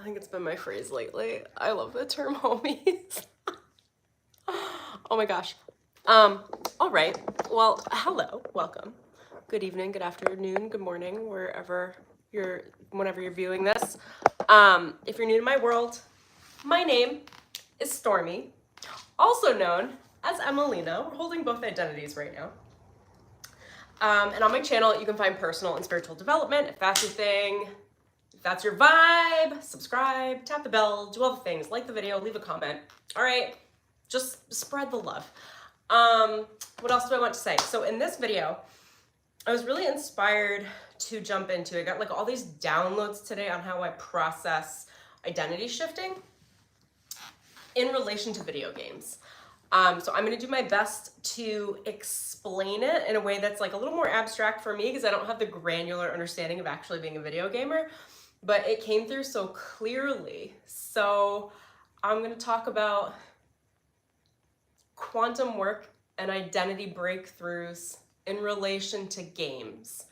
think it's been my phrase lately. I love the term homies. Oh my gosh. All right. Well, hello, welcome. Good evening, good afternoon, good morning, whenever you're viewing this. If you're new to my world, my name is Stormy, also known as Emelina. We're holding both identities right now. And on my channel, you can find personal and spiritual development. If that's your thing, if that's your vibe, subscribe, tap the bell, do all the things, like the video, leave a comment. All right, just spread the love. What else do I want to say? So in this video, I was really inspired to jump into, I got like all these downloads today on how I process identity shifting in relation to video games. So I'm gonna do my best to explain it in a way that's like a little more abstract for me because I don't have the granular understanding of actually being a video gamer, but it came through so clearly. So I'm gonna talk about quantum work and identity breakthroughs in relation to games,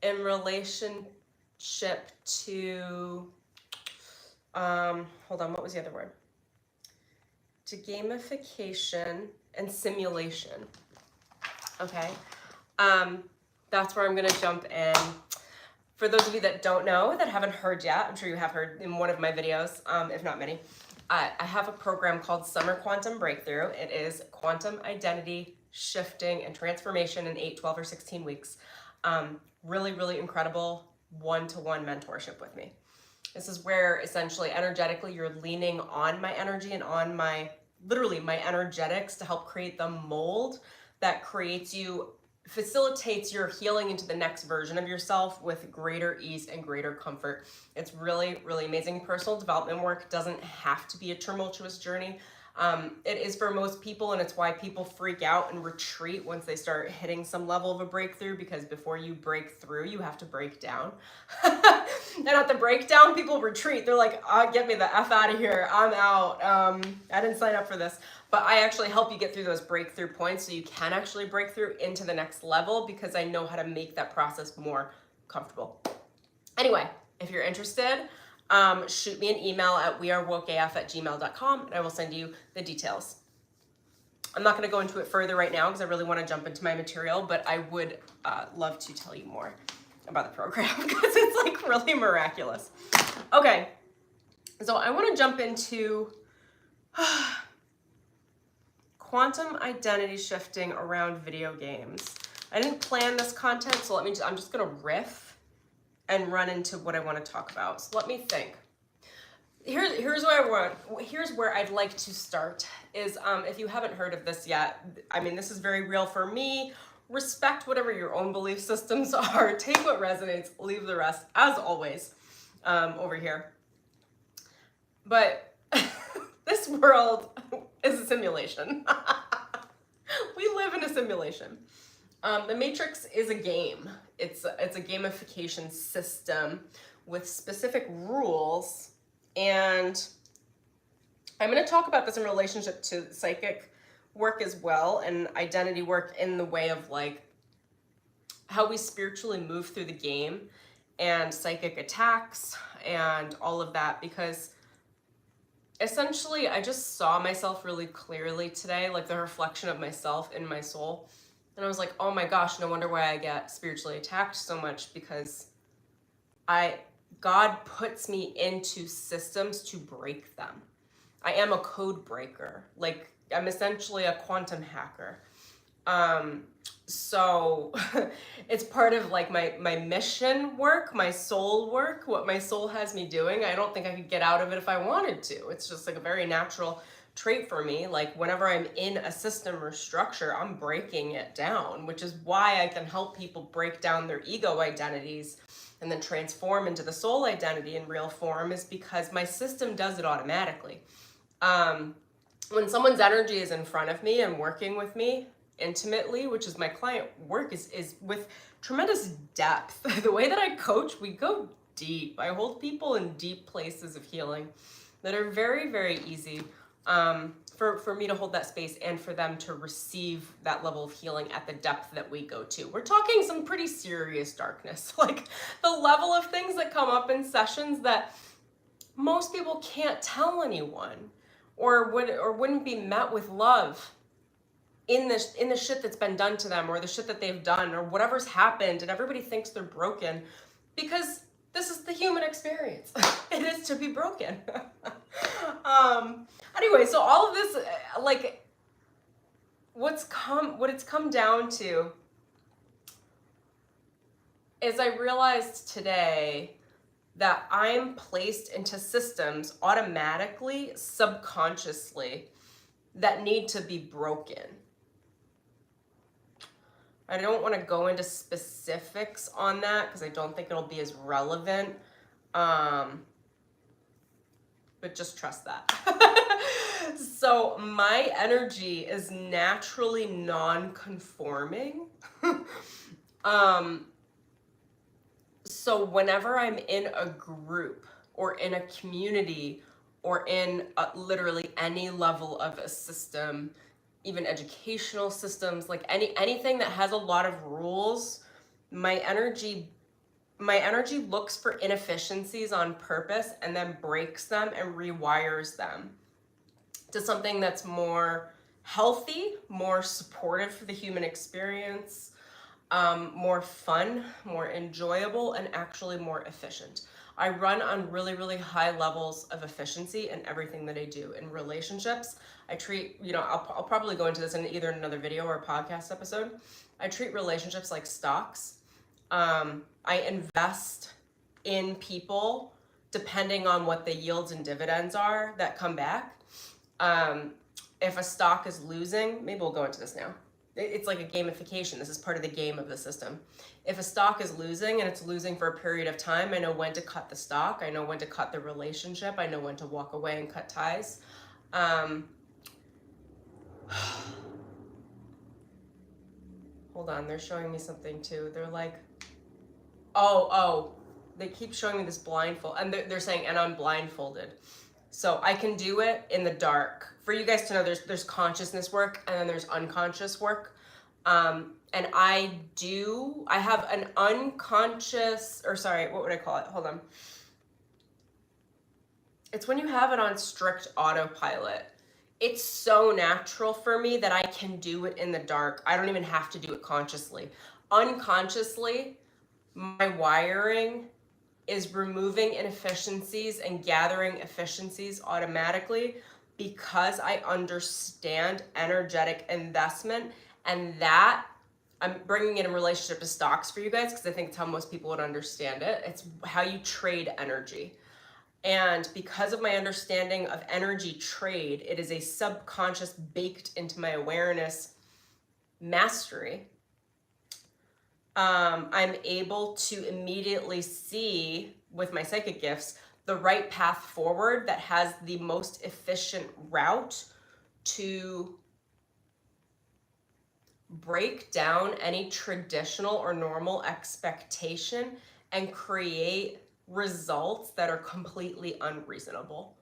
in relationship to, hold on, what was the other word? To gamification and simulation, okay? That's where I'm gonna jump in. For those of you that don't know, that haven't heard yet, I'm sure you have heard in one of my videos, if not many, I have a program called Summer Quantum Breakthrough. It is quantum identity shifting and transformation in 8, 12, or 16 weeks. Really, really incredible one-to-one mentorship with me. This is where essentially energetically you're leaning on my energy and on my, literally my energetics to help create the mold that facilitates your healing into the next version of yourself with greater ease and greater comfort. It's really, really amazing. Personal development work doesn't have to be a tumultuous journey. It is for most people, and it's why people freak out and retreat once they start hitting some level of a breakthrough, because before you break through, you have to break down. And at the breakdown, people retreat. They're like, oh, get me the F out of here. I'm out. I didn't sign up for this. But I actually help you get through those breakthrough points so you can actually break through into the next level, because I know how to make that process more comfortable. Anyway, if you're interested, shoot me an email at wearewokeaf@gmail.com and I will send you the details. I'm not going to go into it further right now because I really want to jump into my material, but I would love to tell you more about the program because it's like really miraculous. Okay, so I want to jump into quantum identity shifting around video games. I didn't plan this content, so I'm just going to riff and run into what I want to talk about. So let me think. Here's where I'd like to start is, if you haven't heard of this yet, I mean, this is very real for me. Respect whatever your own belief systems are. Take what resonates, leave the rest, as always, over here. But this world is a simulation. We live in a simulation. The Matrix is a game. It's a gamification system with specific rules, and I'm going to talk about this in relationship to psychic work as well, and identity work in the way of like how we spiritually move through the game and psychic attacks and all of that, because essentially I just saw myself really clearly today, like the reflection of myself in my soul. And I was like, oh my gosh, no wonder why I get spiritually attacked so much, because God puts me into systems to break them. I am a code breaker. Like, I'm essentially a quantum hacker. So it's part of like my mission work, my soul work, what my soul has me doing. I don't think I could get out of it if I wanted to. It's just like a very natural trait for me. Like whenever I'm in a system or structure, I'm breaking it down, which is why I can help people break down their ego identities and then transform into the soul identity in real form, is because my system does it automatically. When someone's energy is in front of me and working with me intimately, which is my client work, is with tremendous depth. The way that I coach, we go deep. I hold people in deep places of healing that are very, very easy for me to hold that space and for them to receive that level of healing at the depth that we go to. We're talking some pretty serious darkness, like the level of things that come up in sessions that most people can't tell anyone, or wouldn't be met with love in the shit that's been done to them, or the shit that they've done, or whatever's happened, and everybody thinks they're broken because this is the human experience. It is to be broken. Anyway, so all of this, like, what it's come down to is I realized today that I'm placed into systems automatically, subconsciously, that need to be broken. I don't want to go into specifics on that because I don't think it'll be as relevant. But just trust that. So my energy is naturally non-conforming. So whenever I'm in a group or in a community or in literally any level of a system, even educational systems, like anything that has a lot of rules, my energy looks for inefficiencies on purpose and then breaks them and rewires them to something that's more healthy, more supportive for the human experience, more fun, more enjoyable, and actually more efficient. I run on really, really high levels of efficiency in everything that I do. In relationships, I treat, I'll probably go into this in either another video or a podcast episode. I treat relationships like stocks. I invest in people depending on what the yields and dividends are that come back. If a stock is losing, maybe we'll go into this now. It's like a gamification. This is part of the game of the system. If a stock is losing and it's losing for a period of time, I know when to cut the stock. I know when to cut the relationship. I know when to walk away and cut ties. Hold on, they're showing me something too. They're like, oh, they keep showing me this blindfold. And they're saying, and I'm blindfolded. So I can do it in the dark. For you guys to know, there's consciousness work and then there's unconscious work. And I have an unconscious, or sorry, what would I call it? Hold on. It's when you have it on strict autopilot. It's so natural for me that I can do it in the dark. I don't even have to do it consciously. Unconsciously, my wiring is removing inefficiencies and gathering efficiencies automatically because I understand energetic investment, and that I'm bringing it in relationship to stocks for you guys because I think it's how most people would understand it. It's how you trade energy. And because of my understanding of energy trade, it is a subconscious baked into my awareness mastery. I'm able to immediately see with my psychic gifts the right path forward that has the most efficient route to break down any traditional or normal expectation and create results that are completely unreasonable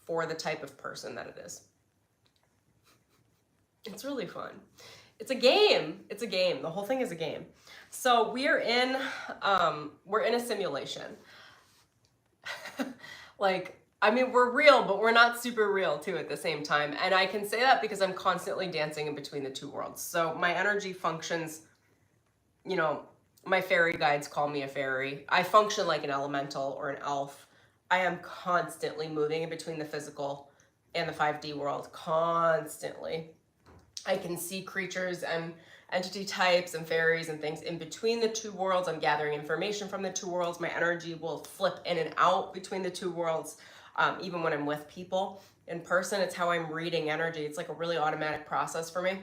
for the type of person that it is. It's really fun. It's a game. It's a game. The whole thing is a game. So we're in a simulation. We're real, but we're not super real too at the same time. And I can say that because I'm constantly dancing in between the two worlds. So my energy functions, my fairy guides call me a fairy. I function like an elemental or an elf. I am constantly moving in between the physical and the 5D world, constantly. I can see creatures and entity types and fairies and things in between the two worlds. I'm gathering information from the two worlds. My energy will flip in and out between the two worlds, even when I'm with people in person. It's how I'm reading energy. It's like a really automatic process for me.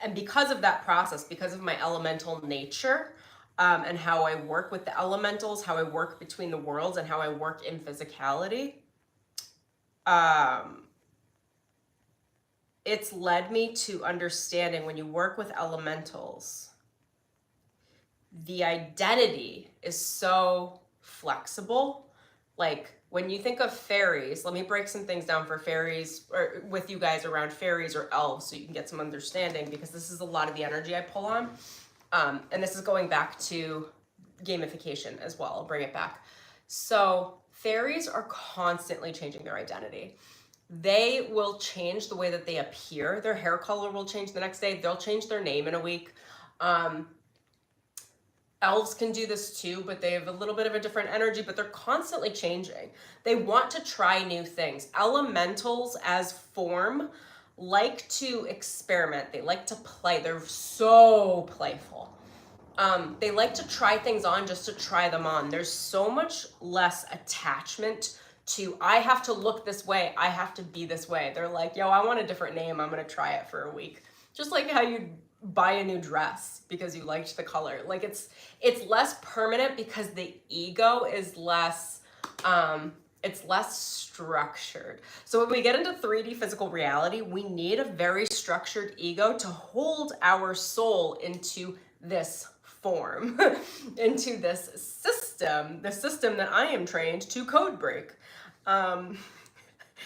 And because of that process, because of my elemental nature, and how I work with the elementals, how I work between the worlds, and how I work in physicality, it's led me to understanding when you work with elementals, the identity is so flexible. Like when you think of fairies, let me break some things down for fairies, or with you guys around fairies or elves, so you can get some understanding, because this is a lot of the energy I pull on. And this is going back to gamification as well. I'll bring it back. So fairies are constantly changing their identity. They will change the way that they appear. Their hair color will change the next day. They'll change their name in a week. Elves can do this too, but they have a little bit of a different energy, but they're constantly changing. They want to try new things. Elementals as form like to experiment. They like to play. They're so playful. They like to try things on just to try them on. There's so much less attachment to, I have to look this way, I have to be this way. They're like, yo, I want a different name. I'm going to try it for a week. Just like how you buy a new dress because you liked the color. Like it's less permanent because the ego is less, it's less structured. So when we get into 3D physical reality, we need a very structured ego to hold our soul into this form, into this system, the system that I am trained to code break.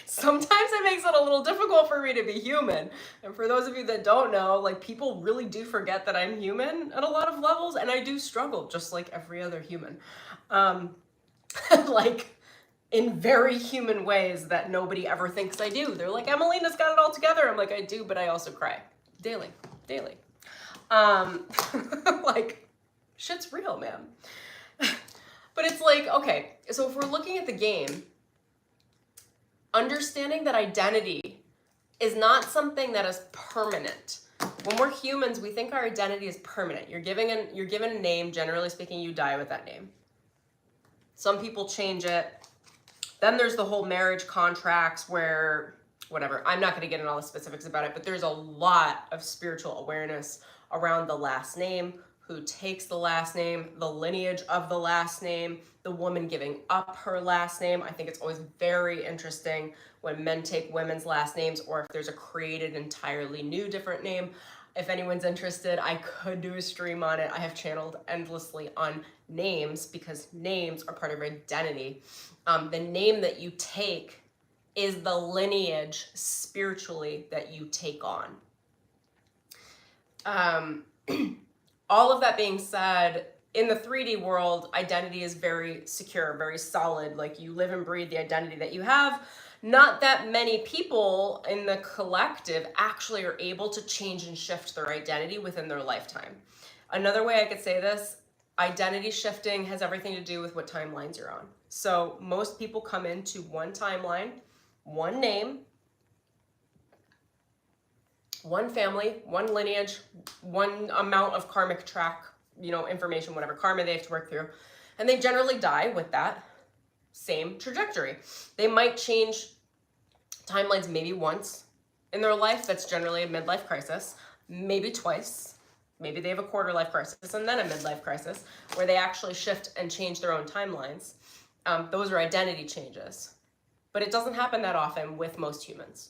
Sometimes it makes it a little difficult for me to be human. And for those of you that don't know, like people really do forget that I'm human at a lot of levels, and I do struggle just like every other human. Like in very human ways that nobody ever thinks I do. They're like, Emelina's got it all together. I'm like, I do, but I also cry daily. Like shit's real, man. But it's like, okay, so if we're looking at the game, understanding that identity is not something that is permanent. When we're humans, we think our identity is permanent. You're given a name, generally speaking, you die with that name. Some people change it. Then there's the whole marriage contracts where, whatever, I'm not going to get into all the specifics about it, but there's a lot of spiritual awareness around the last name, who takes the last name, the lineage of the last name, the woman giving up her last name. I think it's always very interesting when men take women's last names, or if there's a created entirely new different name. If anyone's interested, I could do a stream on it. I have channeled endlessly on names because names are part of identity. The name that you take is the lineage spiritually that you take on. All of that being said, in the 3D world, identity is very secure, very solid. Like you live and breathe the identity that you have. Not that many people in the collective actually are able to change and shift their identity within their lifetime. Another way I could say this, identity shifting has everything to do with what timelines you're on. So most people come into one timeline, one name, one family, one lineage, one amount of karmic track, information, whatever karma they have to work through. And they generally die with that same trajectory. They might change timelines maybe once in their life. That's generally a midlife crisis, maybe twice. Maybe they have a quarter life crisis and then a midlife crisis where they actually shift and change their own timelines. Those are identity changes, but it doesn't happen that often with most humans.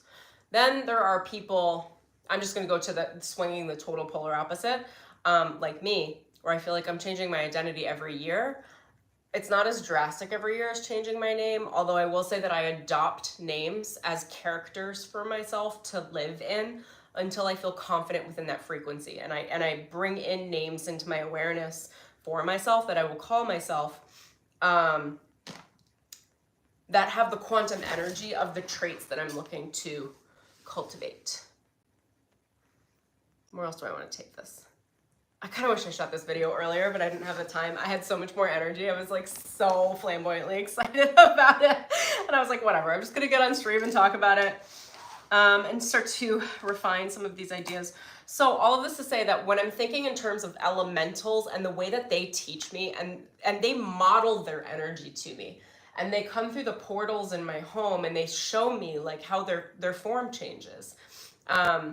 Then there are people, I'm just going to go to the swinging the total polar opposite, like me, where I feel like I'm changing my identity every year. It's not as drastic every year as changing my name, although I will say that I adopt names as characters for myself to live in until I feel confident within that frequency. And I bring in names into my awareness for myself that I will call myself that have the quantum energy of the traits that I'm looking to cultivate. Where else do I want to take this? I kind of wish I shot this video earlier, but I didn't have the time. I had so much more energy. I was like so flamboyantly excited about it. And I was like, whatever, I'm just going to get on stream and talk about it and start to refine some of these ideas. So all of this to say that when I'm thinking in terms of elementals and the way that they teach me and they model their energy to me, and they come through the portals in my home and they show me like how their form changes. Hi.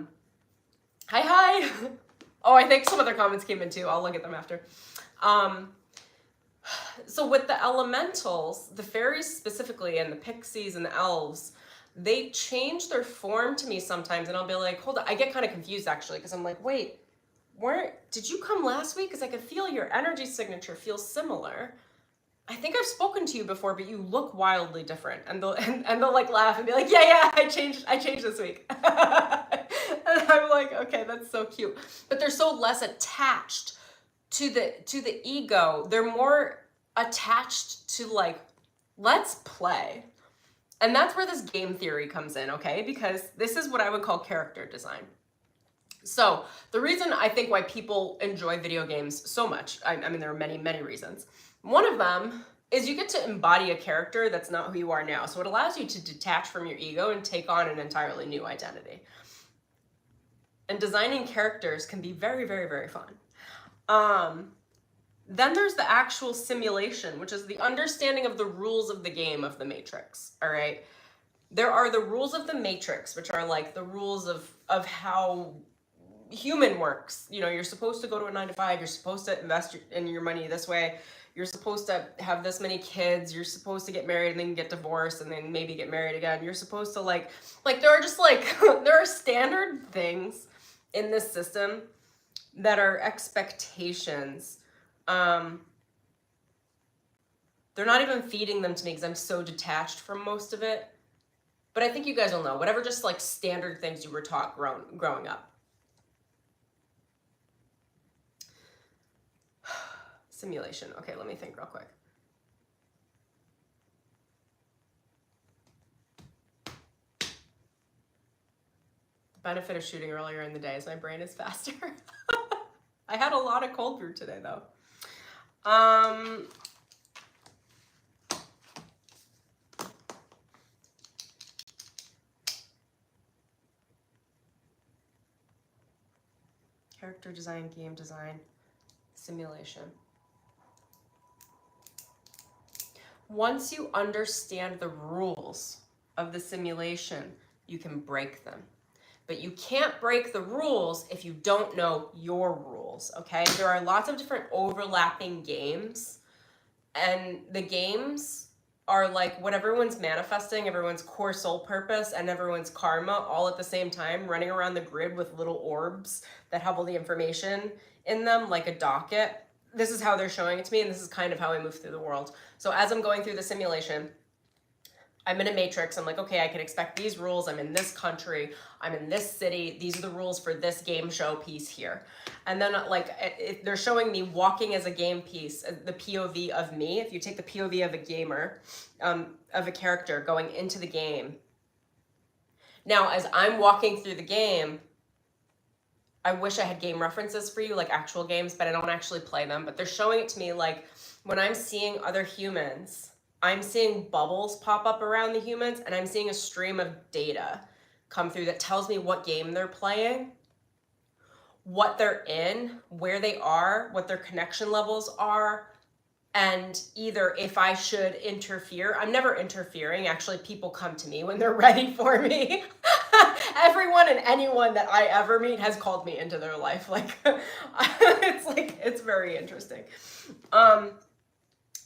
Oh, I think some other comments came in too. I'll look at them after. So with the elementals, the fairies specifically, and the pixies and the elves, they change their form to me sometimes, and I'll be like, hold on. I get kind of confused actually, because I'm like, wait, did you come last week? Because I could feel your energy signature feels similar. I think I've spoken to you before, but you look wildly different. And they'll like laugh and be like, yeah, I changed this week. And I'm like, okay, that's so cute. But they're so less attached to the ego, they're more attached to like, let's play. And that's where this game theory comes in, okay? Because this is what I would call character design. So the reason I think why people enjoy video games so much, I mean, there are many, many reasons. One of them is you get to embody a character that's not who you are now. So it allows you to detach from your ego and take on an entirely new identity. And designing characters can be very, very, very fun. Then there's the actual simulation, which is the understanding of the rules of the game of the Matrix, all right? There are the rules of the Matrix, which are like the rules of how human works. You know, you're supposed to go to a 9-to-5, you're supposed to invest in your money this way, you're supposed to have this many kids, you're supposed to get married and then get divorced and then maybe get married again. You're supposed to like there are just like, there are standard things in this system that are expectations. They're not even feeding them to me because I'm so detached from most of it. But I think you guys will know, whatever just like standard things you were taught growing up. Simulation. Okay, let me think real quick. The benefit of shooting earlier in the day is my brain is faster. I had a lot of cold brew today though. Character design, game design, simulation. Once you understand the rules of the simulation, you can break them. But you can't break the rules if you don't know your rules, okay? There are lots of different overlapping games, and the games are like what everyone's manifesting, everyone's core soul purpose, and everyone's karma all at the same time, running around the grid with little orbs that have all the information in them, like a docket. This is how they're showing it to me, and this is kind of how I move through the world. So as I'm going through the simulation, I'm in a matrix. I'm like, okay, I can expect these rules. I'm in this country. I'm in this city. These are the rules for this game show piece here. And then like they're showing me walking as a game piece, the POV of me. If you take the POV of a gamer, of a character going into the game. Now, as I'm walking through the game, I wish I had game references for you, like actual games, but I don't actually play them. But they're showing it to me like when I'm seeing other humans, I'm seeing bubbles pop up around the humans, and I'm seeing a stream of data come through that tells me what game they're playing, what they're in, where they are, what their connection levels are, and either if I should interfere. I'm never interfering. Actually, people come to me when they're ready for me. Everyone and anyone that I ever meet has called me into their life. Like, it's very interesting.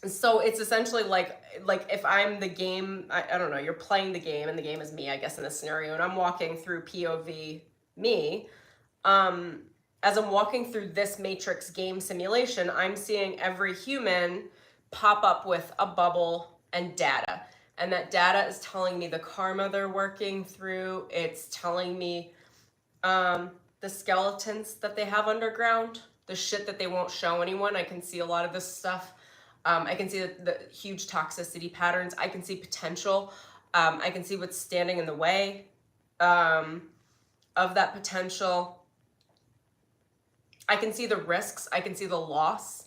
So it's essentially like if I'm the game, I don't know, you're playing the game and the game is me, I guess, in this scenario, and I'm walking through POV me. As I'm walking through this Matrix game simulation, I'm seeing every human pop up with a bubble and data. And that data is telling me the karma they're working through. It's telling me the skeletons that they have underground, the shit that they won't show anyone. I can see a lot of this stuff. I can see the huge toxicity patterns. I can see potential. I can see what's standing in the way of that potential. I can see the risks. I can see the loss.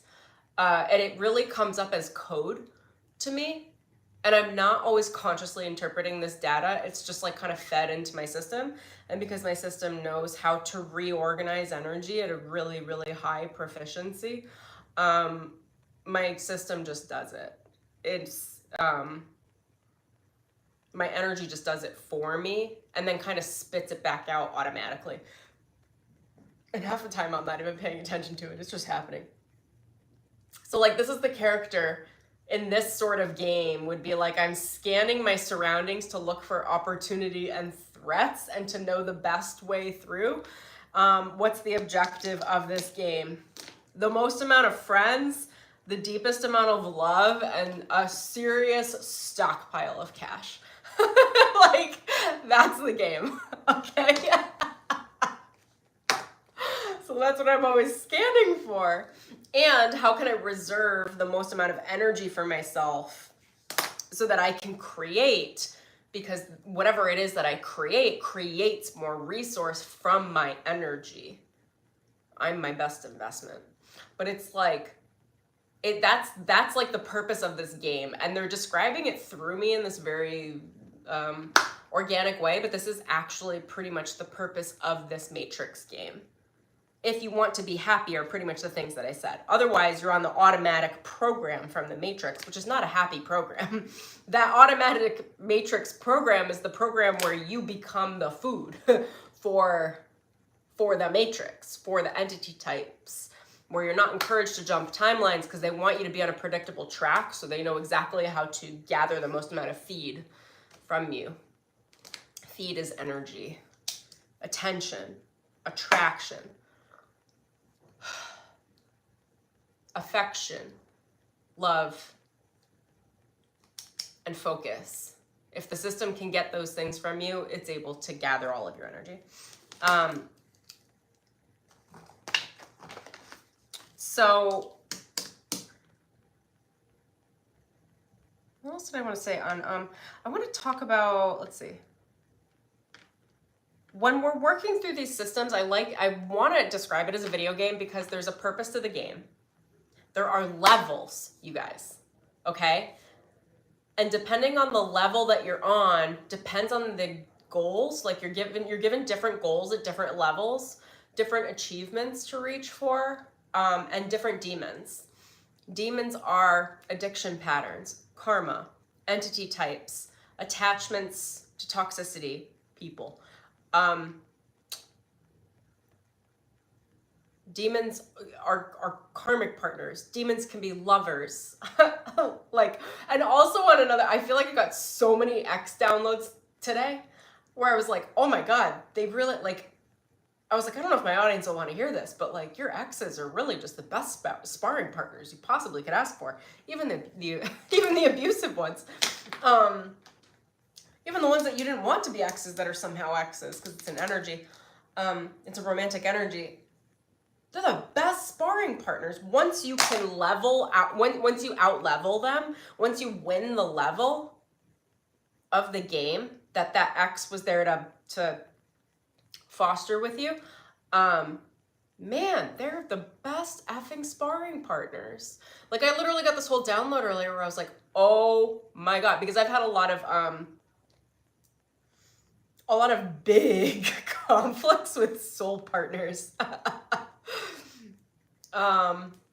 And it really comes up as code to me. And I'm not always consciously interpreting this data. It's just like kind of fed into my system. And because my system knows how to reorganize energy at a really, really high proficiency, my system just does it. It's, my energy just does it for me and then kind of spits it back out automatically. And half the time I'm not even paying attention to it. It's just happening. So like this is the character in this sort of game would be like, I'm scanning my surroundings to look for opportunity and threats and to know the best way through. What's the objective of this game? The most amount of friends, the deepest amount of love, and a serious stockpile of cash. Like, that's the game, okay? So that's what I'm always scanning for. And how can I reserve the most amount of energy for myself so that I can create, because whatever it is that I create creates more resource from my energy. I'm my best investment. But it's like, that's like the purpose of this game. And they're describing it through me in this very organic way, but this is actually pretty much the purpose of this Matrix game. If you want to be happy, are pretty much the things that I said. Otherwise, you're on the automatic program from the Matrix, which is not a happy program. That automatic Matrix program is the program where you become the food for the Matrix, for the entity types, where you're not encouraged to jump timelines because they want you to be on a predictable track so they know exactly how to gather the most amount of feed from you. Feed is energy, attention, attraction, affection, love, and focus. If the system can get those things from you, it's able to gather all of your energy. So what else did I want to say on, I want to talk about, let's see. When we're working through these systems, I want to describe it as a video game because there's a purpose to the game. There are levels, you guys, okay? And depending on the level that you're on, depends on the goals. Like you're given different goals at different levels, different achievements to reach for, and different demons. Demons are addiction patterns, karma, entity types, attachments to toxicity, people. Demons are karmic partners. Demons can be lovers. And also on another, I feel like I got so many X downloads today where I was like, oh my God, they really, I was like, I don't know if my audience will want to hear this, but your exes are really just the best sparring partners you possibly could ask for. Even the abusive ones. Even the ones that you didn't want to be exes that are somehow exes because it's an energy. It's a romantic energy. They're the best sparring partners. Once you can level out, once you out-level them, once you win the level of the game that ex was there to foster with you, man, they're the best effing sparring partners. I literally got this whole download earlier where I was like, oh my God, because I've had a lot of big conflicts with soul partners.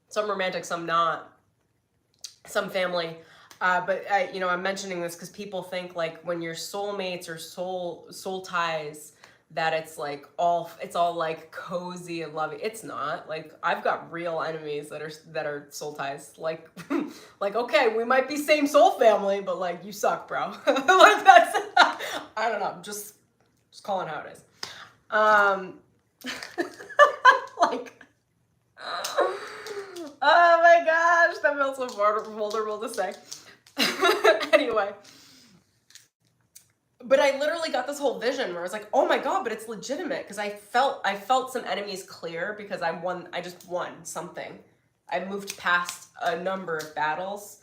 Some romantic, some not, some family. But I'm mentioning this because people think when you're soulmates or soul ties, that it's all cozy and loving. It's not. I've got real enemies that are soul ties. Okay, we might be same soul family, but you suck, bro. That's I don't know. Just calling how it is. Oh my gosh, that feels so vulnerable to say. Anyway. But I literally got this whole vision where I was like, oh my God, but it's legitimate because I felt some enemies clear because I just won something. I moved past a number of battles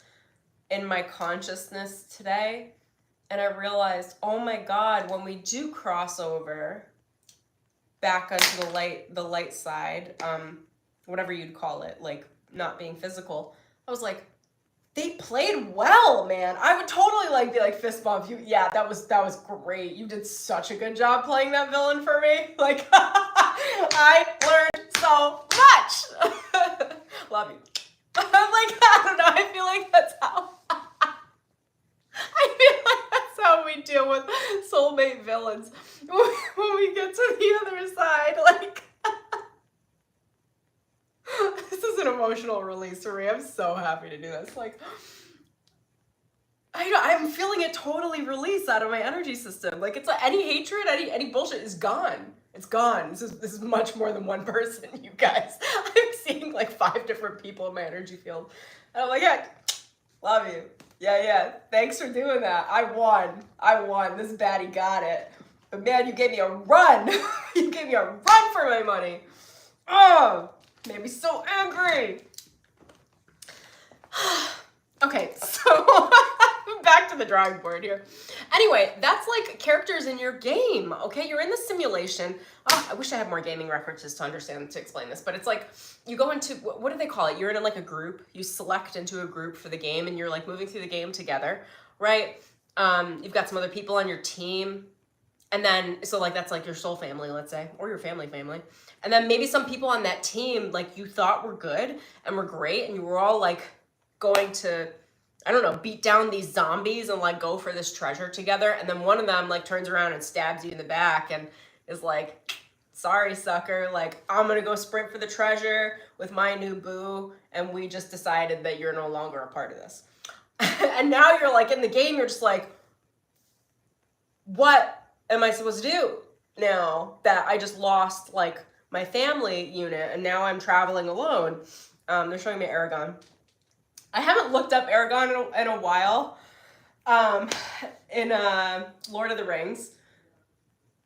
in my consciousness today. And I realized, oh my God, when we do cross over back onto the light side, whatever you'd call it, not being physical, I was like, they played well, man. I would totally be fist bump you. Yeah, that was great. You did such a good job playing that villain for me. I learned so much. Love you. I don't know. I feel like that's how we deal with soulmate villains when we get to the other side. This is an emotional release for me. I'm so happy to do this. I'm feeling it totally release out of my energy system. It's any hatred, any bullshit is gone. It's gone. This is much more than one person, you guys. I'm seeing 5 different people in my energy field. And I'm like, yeah, love you. Yeah. Thanks for doing that. I won. This baddie got it. But man, you gave me a run. You gave me a run for my money. Oh, made me so angry. Okay, so back to the drawing board here. Anyway, that's like characters in your game, okay? You're in the simulation. Oh, I wish I had more gaming references to understand, to explain this, but it's like you go into, what do they call it? You're in like a group. You select into a group for the game and you're like moving through the game together, right? You've got some other people on your team. And then, so like that's like your soul family, let's say, or your family. And then maybe some people on that team like you thought were good and were great and you were all like going to, I don't know, beat down these zombies and like go for this treasure together. And then one of them like turns around and stabs you in the back and is like, sorry, sucker. Like, I'm going to go sprint for the treasure with my new boo. And we just decided that you're no longer a part of this. And now you're like in the game, you're just like, what am I supposed to do now that I just lost like my family unit and now I'm traveling alone? They're showing me Aragon. I haven't looked up Aragon in a while. In Lord of the Rings.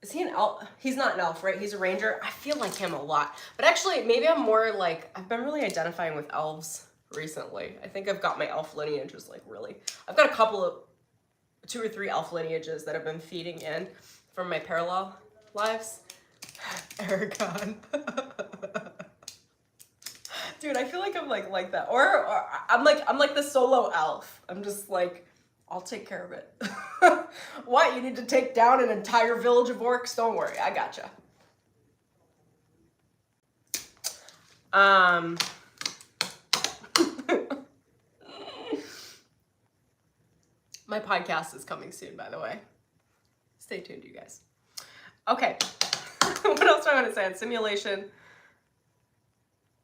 Is he an elf? He's not an elf, right? He's a ranger. I feel like him a lot. But actually, maybe I'm more like, I've been really identifying with elves recently. I think I've got my elf lineages like really. I've got a couple of 2 or 3 elf lineages that have been feeding in from my parallel lives. Aragon. Dude, I feel like I'm like that. Or I'm like the solo elf. I'm just like, I'll take care of it. What? You need to take down an entire village of orcs? Don't worry, I gotcha. My podcast is coming soon, by the way. Stay tuned, you guys. Okay. What else do I want to say on simulation?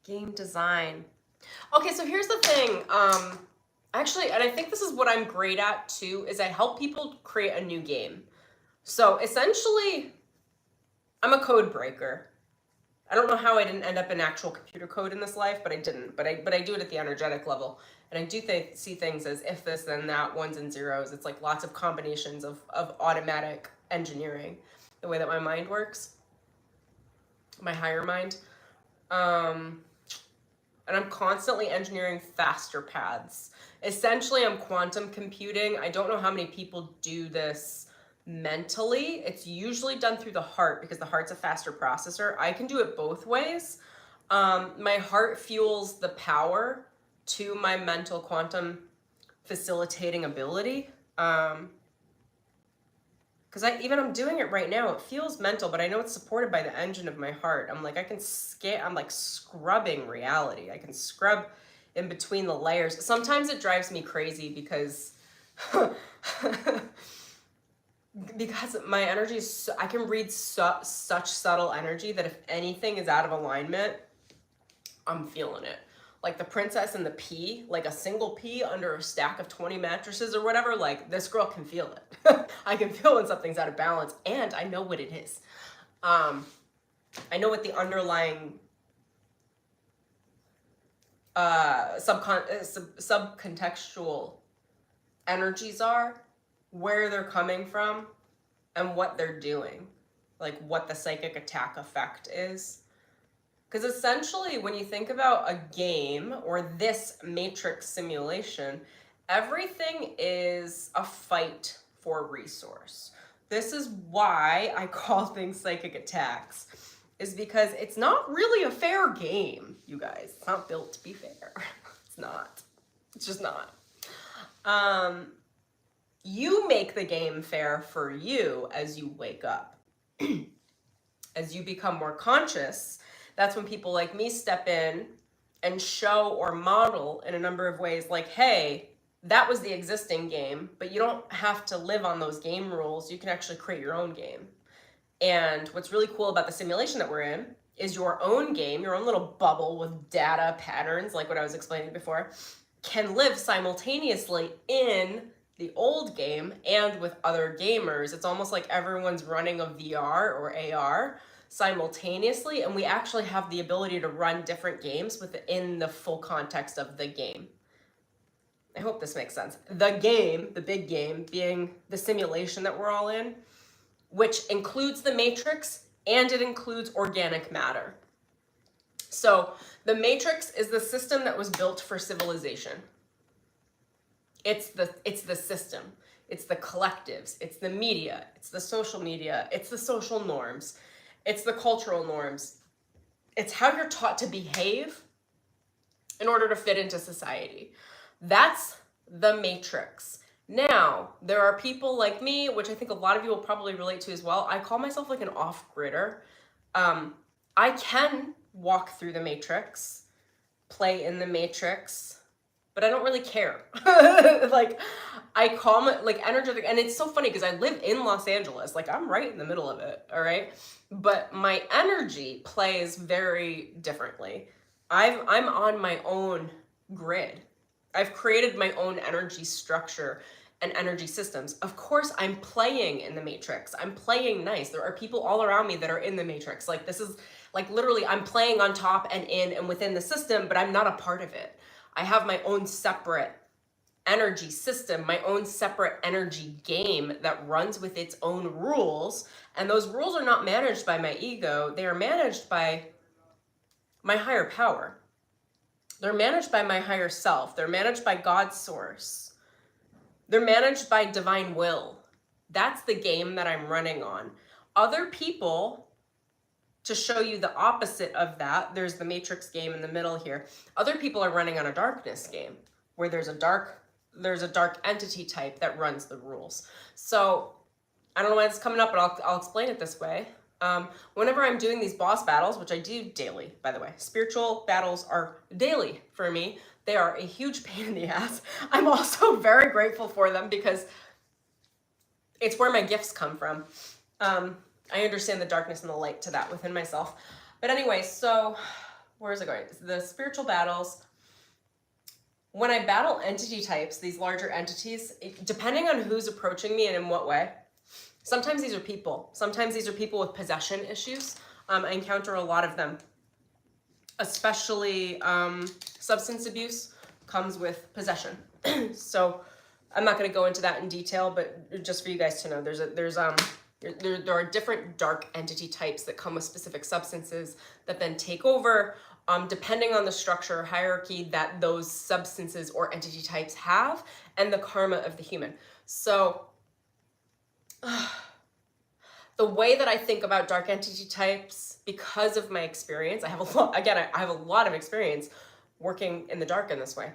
Game design. Okay, so here's the thing. Actually, and I think this is what I'm great at too, is I help people create a new game. So essentially, I'm a code breaker. I don't know how I didn't end up in actual computer code in this life, but I didn't. But I do it at the energetic level. And I do see things as if this, then that, ones and zeros. It's like lots of combinations of automatic engineering, the way that my mind works, my higher mind. And I'm constantly engineering faster paths. Essentially, I'm quantum computing. I don't know how many people do this mentally. It's usually done through the heart because the heart's a faster processor. I can do it both ways. My heart fuels the power to my mental quantum facilitating ability. Because I'm doing it right now. It feels mental, but I know it's supported by the engine of my heart. I'm like, I'm like scrubbing reality. I can scrub in between the layers. Sometimes it drives me crazy because my energy is, I can read such subtle energy that if anything is out of alignment, I'm feeling it. Like the princess and the pea, like a single pea under a stack of 20 mattresses or whatever, like this girl can feel it. I can feel when something's out of balance and I know what it is. I know what the underlying subcontextual energies are, where they're coming from, and what they're doing. Like what the psychic attack effect is. Because essentially, when you think about a game or this matrix simulation, everything is a fight for resource. This is why I call things psychic attacks, is because it's not really a fair game, you guys. It's not built to be fair. It's not. It's just not. You make the game fair for you as you wake up. As you become more conscious, that's when people like me step in and show or model in a number of ways like, hey, that was the existing game, but you don't have to live on those game rules. You can actually create your own game. And what's really cool about the simulation that we're in is your own game, your own little bubble with data patterns, like what I was explaining before, can live simultaneously in the old game and with other gamers. It's almost like everyone's running a VR or AR simultaneously, and we actually have the ability to run different games within the full context of the game. I hope this makes sense. The game, the big game, being the simulation that we're all in, which includes the matrix and it includes organic matter. So the matrix is the system that was built for civilization. It's the system. It's the collectives. It's the media. It's the social media. It's the social norms. It's the cultural norms. It's how you're taught to behave in order to fit into society. That's the matrix. Now, there are people like me, which I think a lot of you will probably relate to as well. I call myself like an off-gridder. I can walk through the matrix, play in the matrix, but I don't really care. Like, I call it like energetic, and it's so funny because I live in Los Angeles. Like, I'm right in the middle of it, all right? But my energy plays very differently. I'm on my own grid. I've created my own energy structure and energy systems. Of course, I'm playing in the matrix. I'm playing nice. There are people all around me that are in the matrix. Like, this is like literally I'm playing on top and in and within the system, but I'm not a part of it. I have my own separate energy system, my own separate energy game that runs with its own rules. And those rules are not managed by my ego. They are managed by my higher power. They're managed by my higher self. They're managed by God's source. They're managed by divine will. That's the game that I'm running on. Other people, to show you the opposite of that, there's the matrix game in the middle here. Other people are running on a darkness game where there's a dark entity type that runs the rules. So I don't know why it's coming up, but I'll explain it this way. Whenever I'm doing these boss battles, which I do daily, by the way, spiritual battles are daily for me. They are a huge pain in the ass. I'm also very grateful for them because it's where my gifts come from. I understand the darkness and the light to that within myself. But anyway, so where is it going? The spiritual battles. When I battle entity types, these larger entities, depending on who's approaching me and in what way, sometimes these are people. Sometimes these are people with possession issues. I encounter a lot of them, especially substance abuse comes with possession. So I'm not going to go into that in detail, but just for you guys to know, there are different dark entity types that come with specific substances that then take over, depending on the structure or hierarchy that those substances or entity types have and the karma of the human. So the way that I think about dark entity types, because of my experience, I have a lot of experience working in the dark in this way,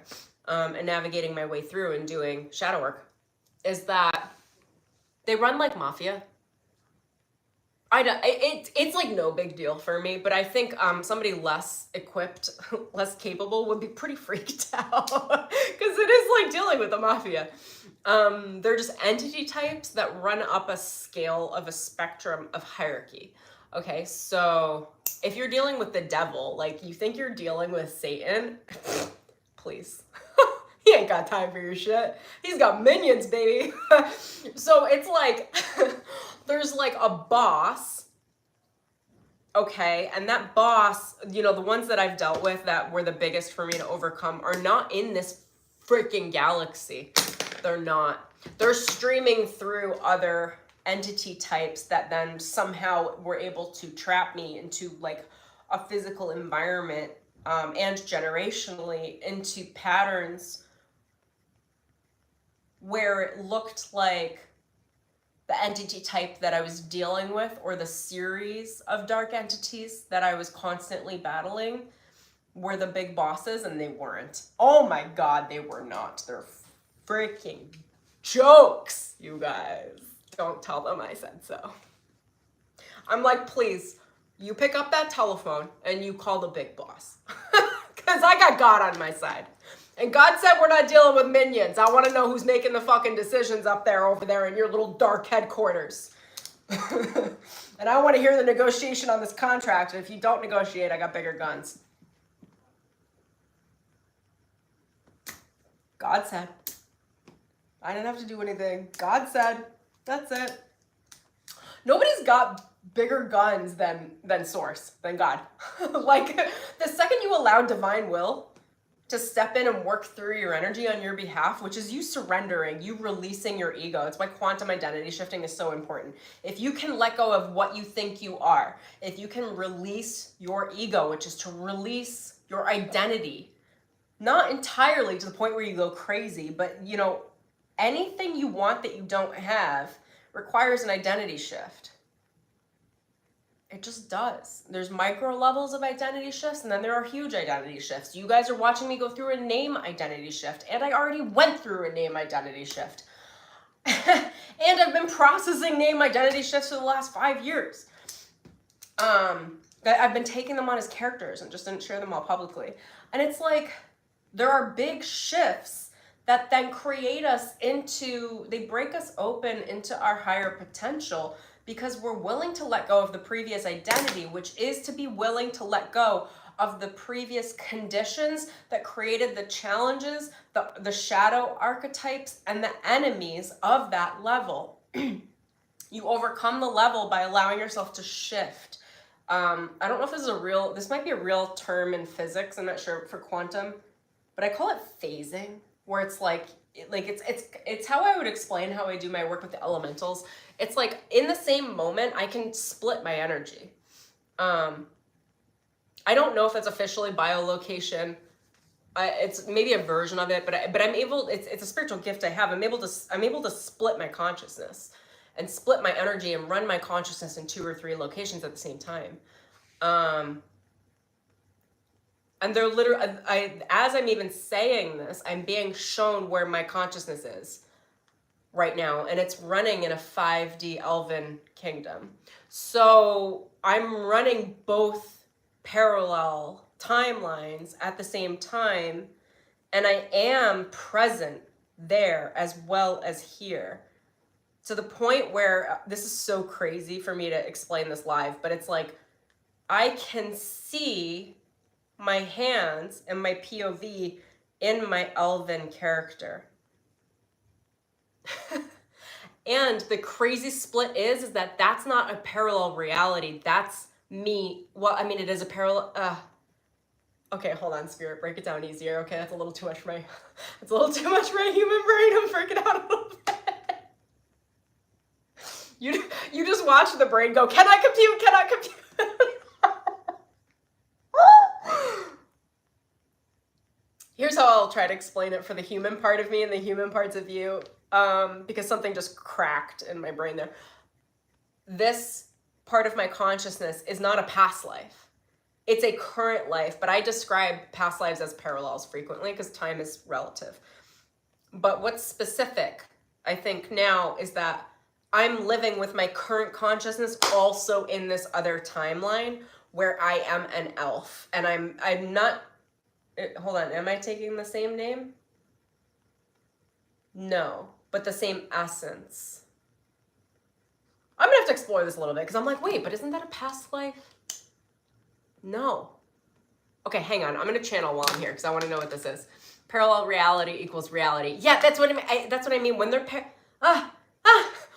and navigating my way through and doing shadow work, is that they run like mafia. It's like no big deal for me, but I think somebody less equipped, less capable would be pretty freaked out because it is like dealing with the mafia. They're just entity types that run up a scale of a spectrum of hierarchy. Okay, so if you're dealing with the devil, like you think you're dealing with Satan, please. He ain't got time for your shit. He's got minions, baby. So it's like, there's like a boss, okay? And that boss, you know, the ones that I've dealt with that were the biggest for me to overcome are not in this freaking galaxy. They're not. They're streaming through other entity types that then somehow were able to trap me into like a physical environment, and generationally into patterns where it looked like the entity type that I was dealing with or the series of dark entities that I was constantly battling were the big bosses, and they weren't. Oh my God, they were not. They're freaking jokes, you guys. Don't tell them I said so. I'm like, please, you pick up that telephone and you call the big boss. Because I got God on my side. And God said we're not dealing with minions. I want to know who's making the fucking decisions up there, over there in your little dark headquarters. And I want to hear the negotiation on this contract. And if you don't negotiate, I got bigger guns. God said. I didn't have to do anything. God said. That's it. Nobody's got bigger guns than Source, than God. Like, the second you allow divine will to step in and work through your energy on your behalf, which is you surrendering, you releasing your ego. It's why quantum identity shifting is so important. If you can let go of what you think you are, if you can release your ego, which is to release your identity, not entirely to the point where you go crazy, but you know, anything you want that you don't have requires an identity shift. It just does. There's micro levels of identity shifts, and then there are huge identity shifts. You guys are watching me go through a name identity shift, and I already went through a name identity shift. And I've been processing name identity shifts for the last 5 years. I've been taking them on as characters and just didn't share them all publicly. And it's like, there are big shifts that then create us into, they break us open into our higher potential, because we're willing to let go of the previous identity, which is to be willing to let go of the previous conditions that created the challenges, the shadow archetypes, and the enemies of that level. You overcome the level by allowing yourself to shift. I don't know if this might be a real term in physics, I'm not sure for quantum, but I call it phasing, where it's like it's how I would explain how I do my work with the elementals. It's like in the same moment, I can split my energy. I don't know if it's officially biolocation. It's maybe a version of it, but I'm able. It's a spiritual gift I have. I'm able to split my consciousness and split my energy and run my consciousness in 2 or 3 locations at the same time. And they're literally, as I'm even saying this, I'm being shown where my consciousness is right now, and it's running in a 5D Elven Kingdom. So I'm running both parallel timelines at the same time, and I am present there as well as here. To the point where, this is so crazy for me to explain this live, but it's like, I can see my hands and my POV in my Elven character. And the crazy split is that that's not a parallel reality. That's me. Well, I mean, it is a parallel. Okay, hold on, spirit, break it down easier. Okay, that's a little too much for my, it's a little too much for my human brain. I'm freaking out a little bit. You just watch the brain go, can I compute? Can I compute? Here's how I'll try to explain it for the human part of me and the human parts of you, because something just cracked in my brain there. This part of my consciousness is not a past life. It's a current life, but I describe past lives as parallels frequently because time is relative. But what's specific, I think now, is that I'm living with my current consciousness also in this other timeline where I am an elf, and I'm not. Hold on, am I taking the same name? No, but the same essence. I'm gonna have to explore this a little bit because I'm like, wait, but isn't that a past life? No. Okay, hang on, I'm gonna channel while I'm here because I want to know what this is. Parallel reality equals reality. Yeah, that's what I mean. That's what I mean when they're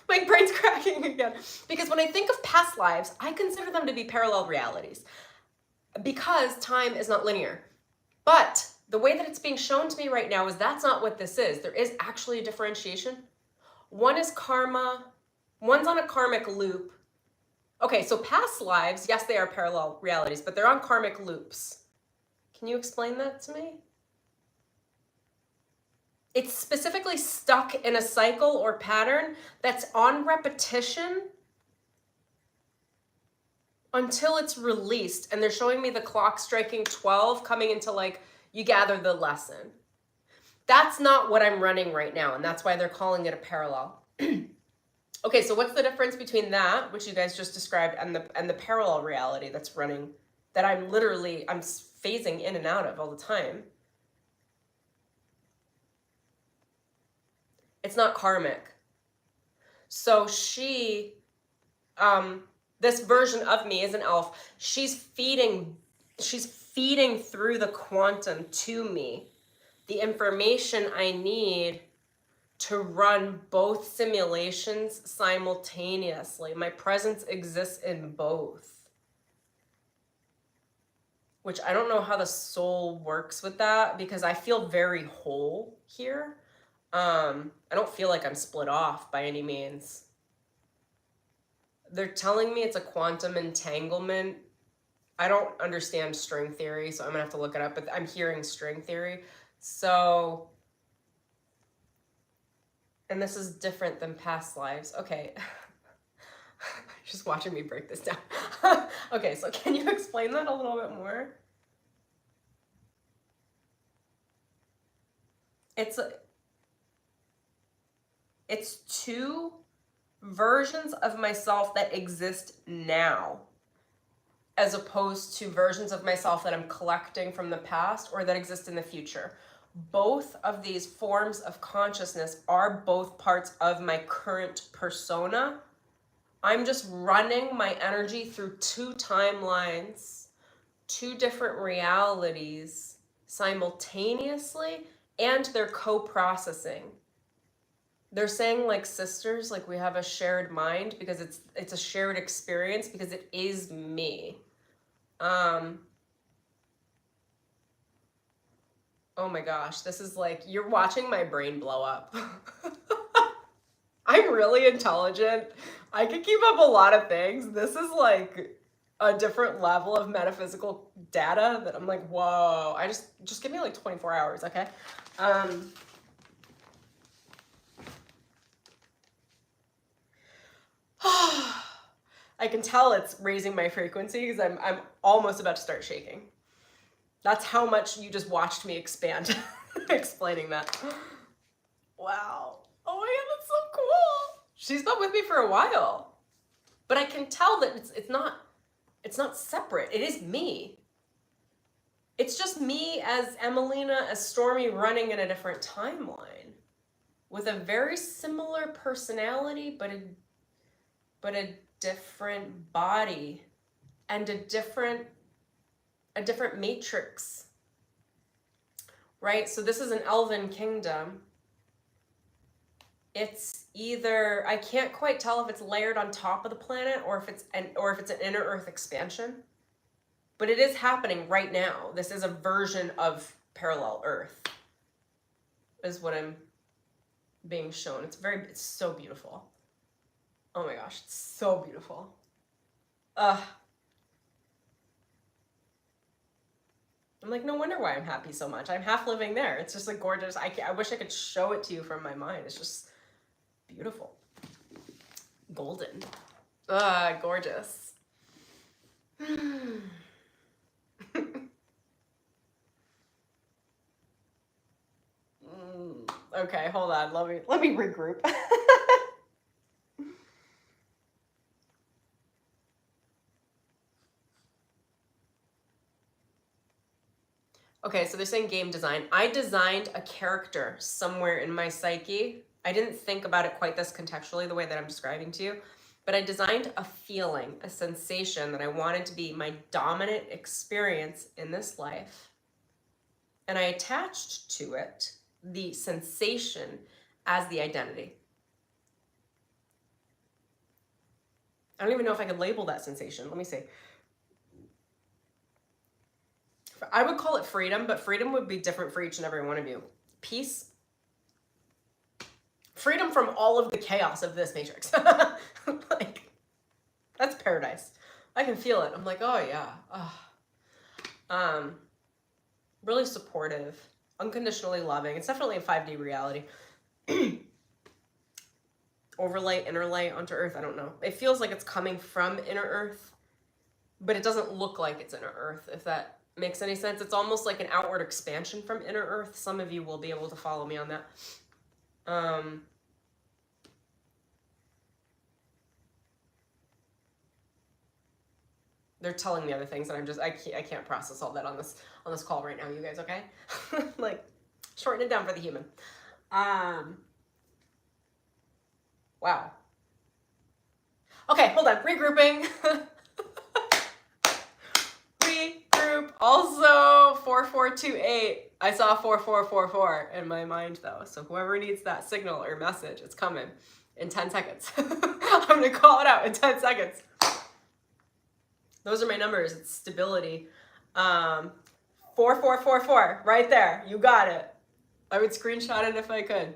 my brain's cracking again. Because when I think of past lives, I consider them to be parallel realities because time is not linear. But the way that it's being shown to me right now is that's not what this is. There is actually a differentiation. One is karma, one's on a karmic loop. Okay, so past lives, yes, they are parallel realities, but they're on karmic loops. Can you explain that to me? It's specifically stuck in a cycle or pattern that's on repetition until it's released, and they're showing me the clock striking 12 coming into like, you gather the lesson. That's not what I'm running right now, and that's why they're calling it a parallel. Okay, so what's the difference between that, which you guys just described, and the parallel reality that's running, that I'm phasing in and out of all the time? It's not karmic. So she, this version of me is an elf. She's feeding through the quantum to me the information I need to run both simulations simultaneously. My presence exists in both. which I don't know how the soul works with that because I feel very whole here. I don't feel like I'm split off by any means. They're telling me it's a quantum entanglement. I don't understand string theory, so I'm gonna have to look it up, but I'm hearing string theory. So, and this is different than past lives. Okay. Just watching me break this down. Okay, so can you explain that a little bit more? It's two versions of myself that exist now, as opposed to versions of myself that I'm collecting from the past or that exist in the future. Both of these forms of consciousness are both parts of my current persona. I'm just running my energy through two timelines, two different realities simultaneously, and they're co-processing. They're saying like sisters, like we have a shared mind because it's a shared experience because it is me. Oh my gosh, this is like, you're watching my brain blow up. I'm really intelligent. I can keep up a lot of things. This is like a different level of metaphysical data that I'm like, whoa. Just give me like 24 hours, okay? I can tell it's raising my frequency because I'm almost about to start shaking. That's how much you just watched me expand explaining that. Wow. Oh my god, that's so cool. She's been with me for a while. But I can tell that it's not separate. It is me. It's just me as Emelina, as Stormy, running in a different timeline with a very similar personality, but a different body and a different matrix, right? So this is an Elven Kingdom. It's either, I can't quite tell if it's layered on top of the planet or if it's an inner Earth expansion, but it is happening right now. This is a version of parallel Earth, is what I'm being shown. It's so beautiful. Oh my gosh, it's so beautiful. I'm like, no wonder why I'm happy so much. I'm half living there. It's just like gorgeous. I wish I could show it to you from my mind. It's just beautiful. Golden. Gorgeous. Okay, hold on. Let me regroup. Okay, so they're saying game design. I designed a character somewhere in my psyche. I didn't think about it quite this contextually the way that I'm describing to you, but I designed a feeling, a sensation that I wanted to be my dominant experience in this life. And I attached to it the sensation as the identity. I don't even know if I could label that sensation. Let me see. I would call it freedom, but freedom would be different for each and every one of you. Peace. Freedom from all of the chaos of this matrix. Like, that's paradise. I can feel it. I'm like, oh yeah. Oh. Really supportive, unconditionally loving. It's definitely a 5D reality. Overlay, inner lay onto Earth. I don't know. It feels like it's coming from inner Earth, but it doesn't look like it's inner Earth, if that makes any sense. It's almost like an outward expansion from inner Earth. Some of you will be able to follow me on that. They're telling me other things, and I can't process all that on this call right now, you guys, okay? Like, shorten it down for the human. Wow. Okay, hold on, regrouping. Regroup. Also, 4428. I saw 4444 in my mind though, so whoever needs that signal or message, it's coming in 10 seconds. I'm gonna call it out in 10 seconds. Those are my numbers. It's stability. 4444, right there. You got it. I would screenshot it if I could.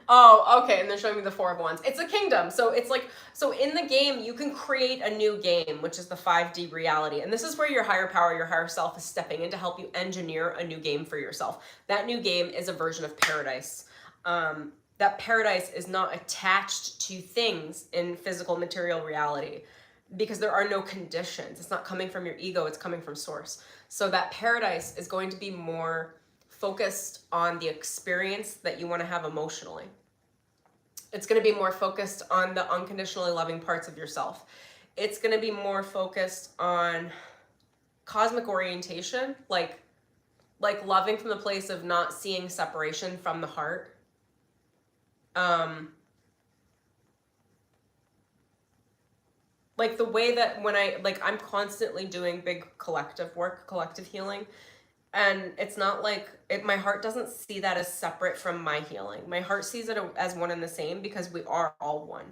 Oh, okay, and they're showing me the 4 of Wands. It's a kingdom, so it's like, so in the game, you can create a new game, which is the 5D reality, and this is where your higher power, your higher self is stepping in to help you engineer a new game for yourself. That new game is a version of paradise. That paradise is not attached to things in physical material reality because there are no conditions. It's not coming from your ego, it's coming from source. So that paradise is going to be more focused on the experience that you want to have emotionally. It's going to be more focused on the unconditionally loving parts of yourself. It's going to be more focused on cosmic orientation, like loving from the place of not seeing separation from the heart. Like the way that when I'm constantly doing big collective work, collective healing, and it's not like my heart doesn't see that as separate from my healing. My heart sees it as one and the same because we are all one.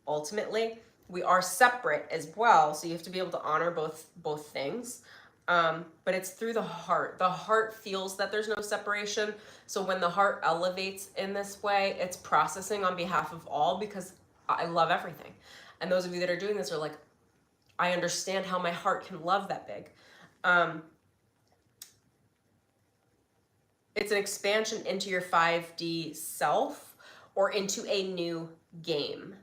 Ultimately, we are separate as well. So you have to be able to honor both things. But it's through the heart. The heart feels that there's no separation. So when the heart elevates in this way, it's processing on behalf of all because I love everything. And those of you that are doing this are like, I understand how my heart can love that big. It's an expansion into your 5D self or into a new game.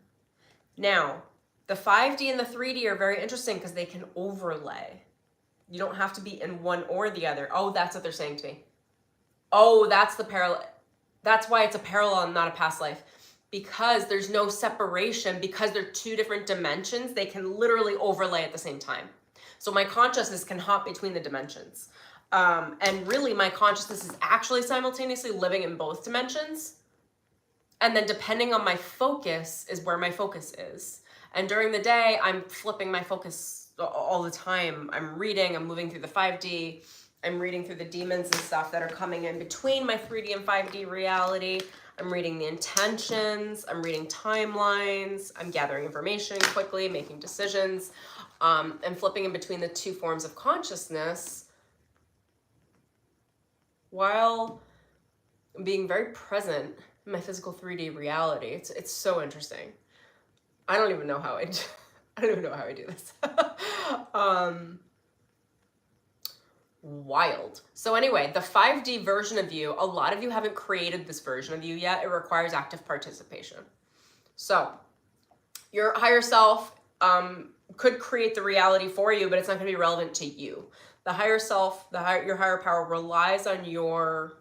Now, the 5D and the 3D are very interesting because they can overlay. You don't have to be in one or the other. Oh, that's what they're saying to me. Oh, that's the parallel. That's why it's a parallel and not a past life. Because there's no separation, because they're 2 different dimensions, they can literally overlay at the same time. So my consciousness can hop between the dimensions. And really my consciousness is actually simultaneously living in both dimensions. And then depending on my focus is where my focus is. And during the day, I'm flipping my focus all the time. I'm reading, I'm moving through the 5D, I'm reading through the demons and stuff that are coming in between my 3D and 5D reality. I'm reading the intentions, I'm reading timelines, I'm gathering information quickly, making decisions, and flipping in between the 2 forms of consciousness while being very present in my physical 3D reality. It's so interesting. I don't even know how I do this. Wild. So anyway, the 5D version of you, a lot of you haven't created this version of you yet. It requires active participation. So your higher self could create the reality for you, but it's not going to be relevant to you. The higher self, your higher power relies on your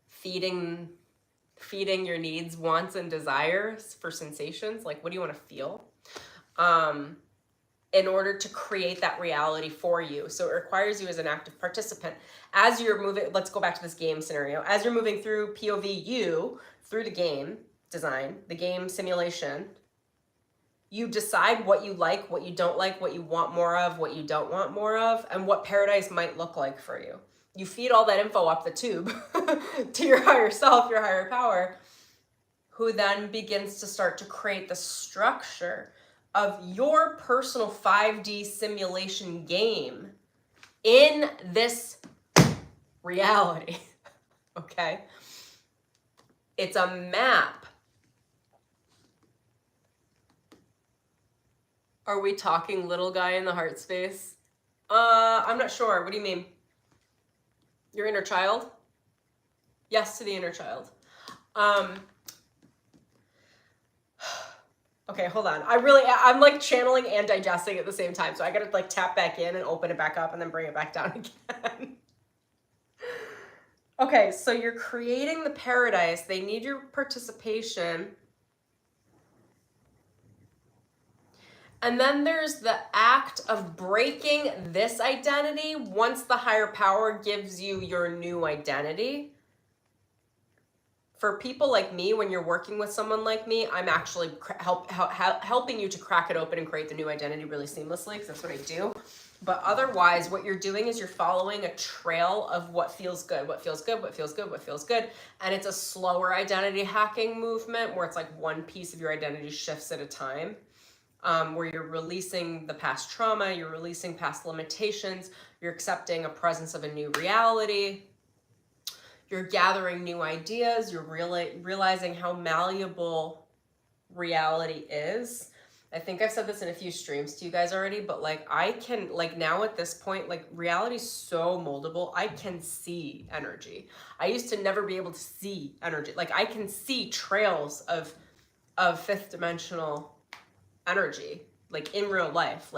feeding your needs, wants, and desires for sensations. Like, what do you want to feel? In order to create that reality for you. So it requires you as an active participant. As you're moving, let's go back to this game scenario. As you're moving through POV you, through the game design, the game simulation, you decide what you like, what you don't like, what you want more of, what you don't want more of, and what paradise might look like for you. You feed all that info up the tube to your higher self, your higher power, who then begins to start to create the structure of your personal 5D simulation game in this reality, okay? It's a map. Are we talking little guy in the heart space? I'm not sure. What do you mean? Your inner child? Yes to the inner child. Okay, hold on. I'm like channeling and digesting at the same time. So I gotta like tap back in and open it back up and then bring it back down again. Okay, so you're creating the paradise. They need your participation. And then there's the act of breaking this identity once the higher power gives you your new identity. For people like me, when you're working with someone like me, I'm actually helping you to crack it open and create the new identity really seamlessly, because that's what I do. But otherwise, what you're doing is you're following a trail of what feels good, what feels good, what feels good, what feels good. And it's a slower identity hacking movement where it's like one piece of your identity shifts at a time. where you're releasing the past trauma, you're releasing past limitations, you're accepting a presence of a new reality, you're gathering new ideas, you're realizing how malleable reality is. I think I've said this in a few streams to you guys already, but like I can, like now at this point, like reality is so moldable. I can see energy. I used to never be able to see energy. Like I can see trails of fifth dimensional energy, like in real life.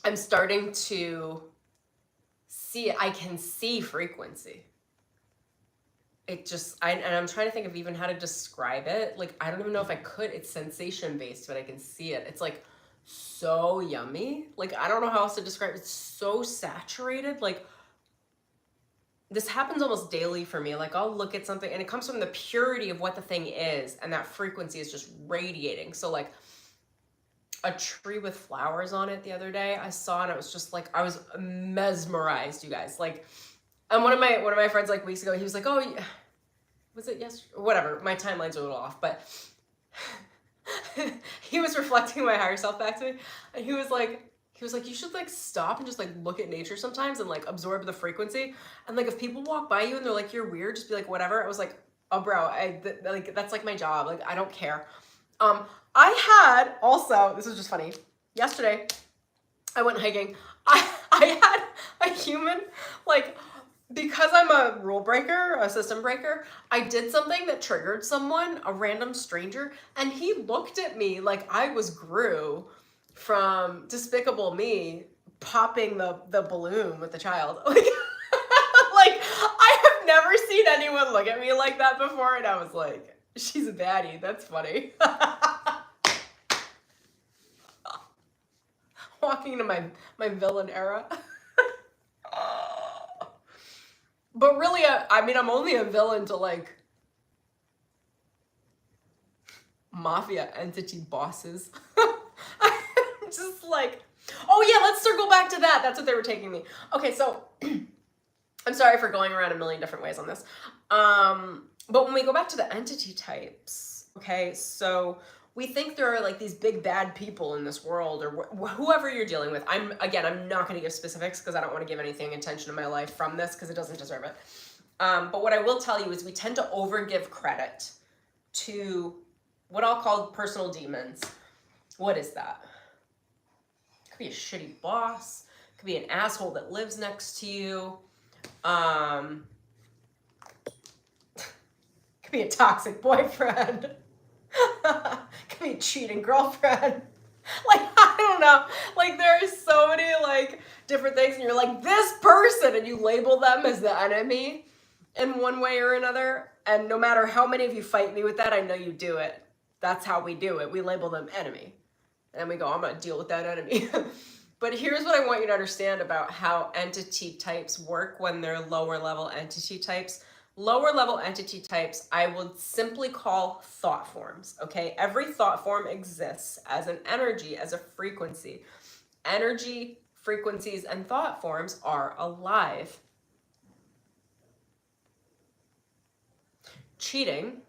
I'm starting to see, I can see frequency. It just, and I'm trying to think of even how to describe it. Like, I don't even know if I could. It's sensation based, but I can see it. It's like so yummy. Like, I don't know how else to describe it. It's so saturated. Like, this happens almost daily for me. Like, I'll look at something and it comes from the purity of what the thing is. And that frequency is just radiating. So like a tree with flowers on it the other day, I saw, and it was just like, I was mesmerized, you guys. Like, and one of my friends like weeks ago, he was like, oh, was it yesterday? Whatever, my timeline's a little off, but he was reflecting my higher self back to me, and he was like, you should like stop and just like look at nature sometimes and like absorb the frequency. And like if people walk by you and they're like, you're weird, just be like, whatever. I was like, oh bro, like that's like my job. Like I don't care. I had also, this is just funny. Yesterday, I went hiking. I had a human like. Because I'm a rule breaker, a system breaker, I did something that triggered someone, a random stranger, and he looked at me like I was Gru from Despicable Me popping the balloon with the child. Like, like I have never seen anyone look at me like that before, and I was like, she's a baddie, that's funny. Walking into my villain era. But really, I mean, I'm only a villain to like mafia entity bosses. I'm just like, oh yeah, let's circle back to that. That's what they were taking me. Okay, so I'm sorry for going around a million different ways on this. But when we go back to the entity types, okay, so we think there are like these big bad people in this world, or whoever you're dealing with. I'm not going to give specifics because I don't want to give anything attention in my life from this because it doesn't deserve it. But what I will tell you is we tend to overgive credit to what I'll call personal demons. What is that? It could be a shitty boss. It could be an asshole that lives next to you. It could be a toxic boyfriend. Could be a cheating girlfriend. Like, I don't know. Like, there are so many, like, different things, and you're like, this person, and you label them as the enemy in one way or another. And no matter how many of you fight me with that, I know you do it. That's how we do it. We label them enemy. And we go, I'm going to deal with that enemy. But here's what I want you to understand about how entity types work when they're lower level entity types. Lower level entity types, I would simply call thought forms, okay? Every thought form exists as an energy, as a frequency. Energy, frequencies, and thought forms are alive. Cheating,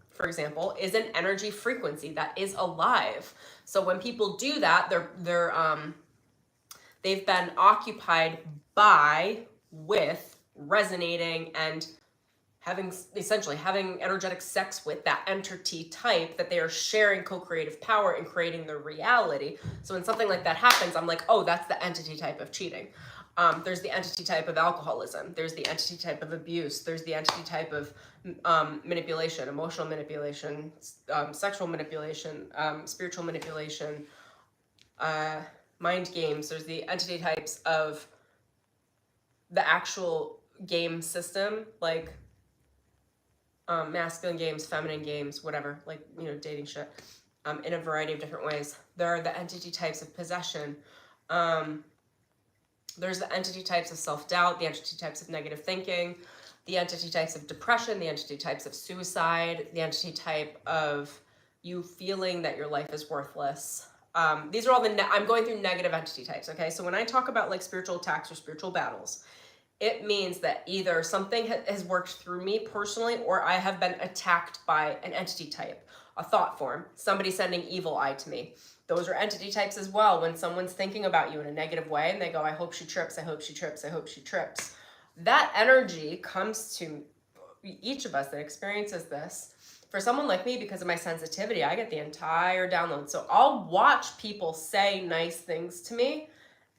for example, is an energy frequency that is alive. So when people do that, they've been occupied by, with, resonating, and essentially having energetic sex with that entity type that they are sharing co-creative power and creating their reality. So when something like that happens, I'm like, oh, that's the entity type of cheating. There's the entity type of alcoholism. There's the entity type of abuse. There's the entity type of manipulation, emotional manipulation, sexual manipulation, spiritual manipulation, mind games. There's the entity types of the actual game system, like masculine games, feminine games, whatever, like, you know, dating shit, in a variety of different ways. There are the entity types of possession. There's the entity types of self-doubt, the entity types of negative thinking, the entity types of depression, the entity types of suicide, the entity type of you feeling that your life is worthless. These are all I'm going through negative entity types, okay? So when I talk about like spiritual attacks or spiritual battles, it means that either something has worked through me personally, or I have been attacked by an entity type. a thought form, somebody sending evil eye to me. Those are entity types as well. When someone's thinking about you in a negative way and they go, I hope she trips, I hope she trips, I hope she trips. That energy comes to each of us that experiences this. For someone like me, because of my sensitivity, I get the entire download. So I'll watch people say nice things to me,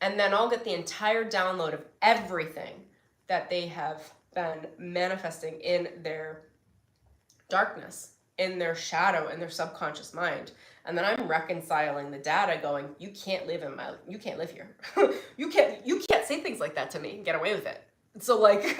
and then I'll get the entire download of everything that they have been manifesting in their darkness, in their shadow, in their subconscious mind. And then I'm reconciling the data going, you can't live here. you can't say things like that to me and get away with it. So like,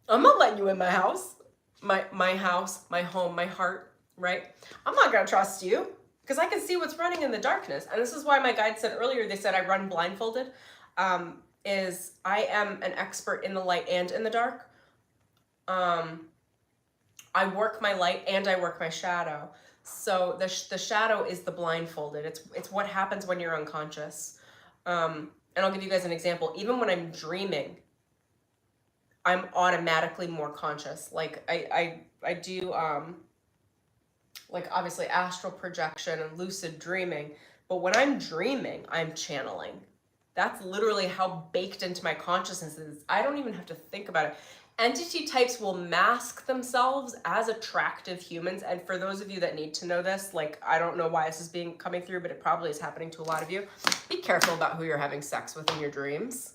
I'm not letting you in my house, my house, my home, my heart, right? I'm not gonna trust you because I can see what's running in the darkness. And this is why my guide said earlier, they said I run blindfolded, is I am an expert in the light and in the dark. I work my light and I work my shadow. So the shadow is the blindfolded. It's what happens when you're unconscious. And I'll give you guys an example. Even when I'm dreaming, I'm automatically more conscious. Like I do like obviously astral projection and lucid dreaming, but when I'm dreaming, I'm channeling. That's literally how baked into my consciousness is. I don't even have to think about it. Entity types will mask themselves as attractive humans. And for those of you that need to know this, like, I don't know why this is coming through, but it probably is happening to a lot of you. Be careful about who you're having sex with in your dreams.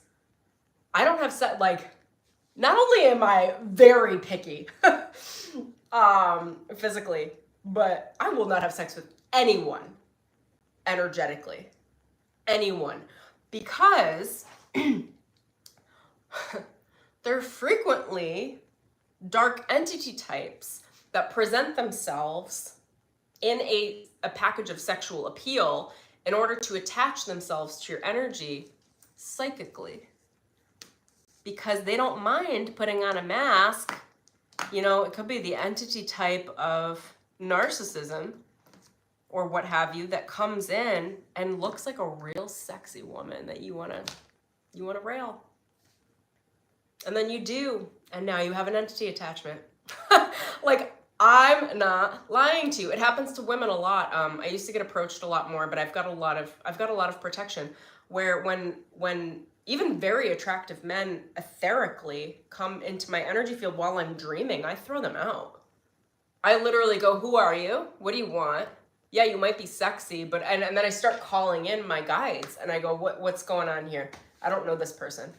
I don't have sex, like, not only am I very picky physically, but I will not have sex with anyone energetically. Anyone. Because they're frequently dark entity types that present themselves in a package of sexual appeal in order to attach themselves to your energy psychically. Because they don't mind putting on a mask. You know, it could be the entity type of narcissism or what have you that comes in and looks like a real sexy woman that you wanna rail. And then you do, and now you have an entity attachment. Like, I'm not lying to you. It happens to women a lot. I used to get approached a lot more, but I've got a lot of protection where when even very attractive men etherically come into my energy field while I'm dreaming, I throw them out. I literally go, who are you? What do you want? Yeah, you might be sexy, but and then I start calling in my guides and I go, what's going on here? I don't know this person.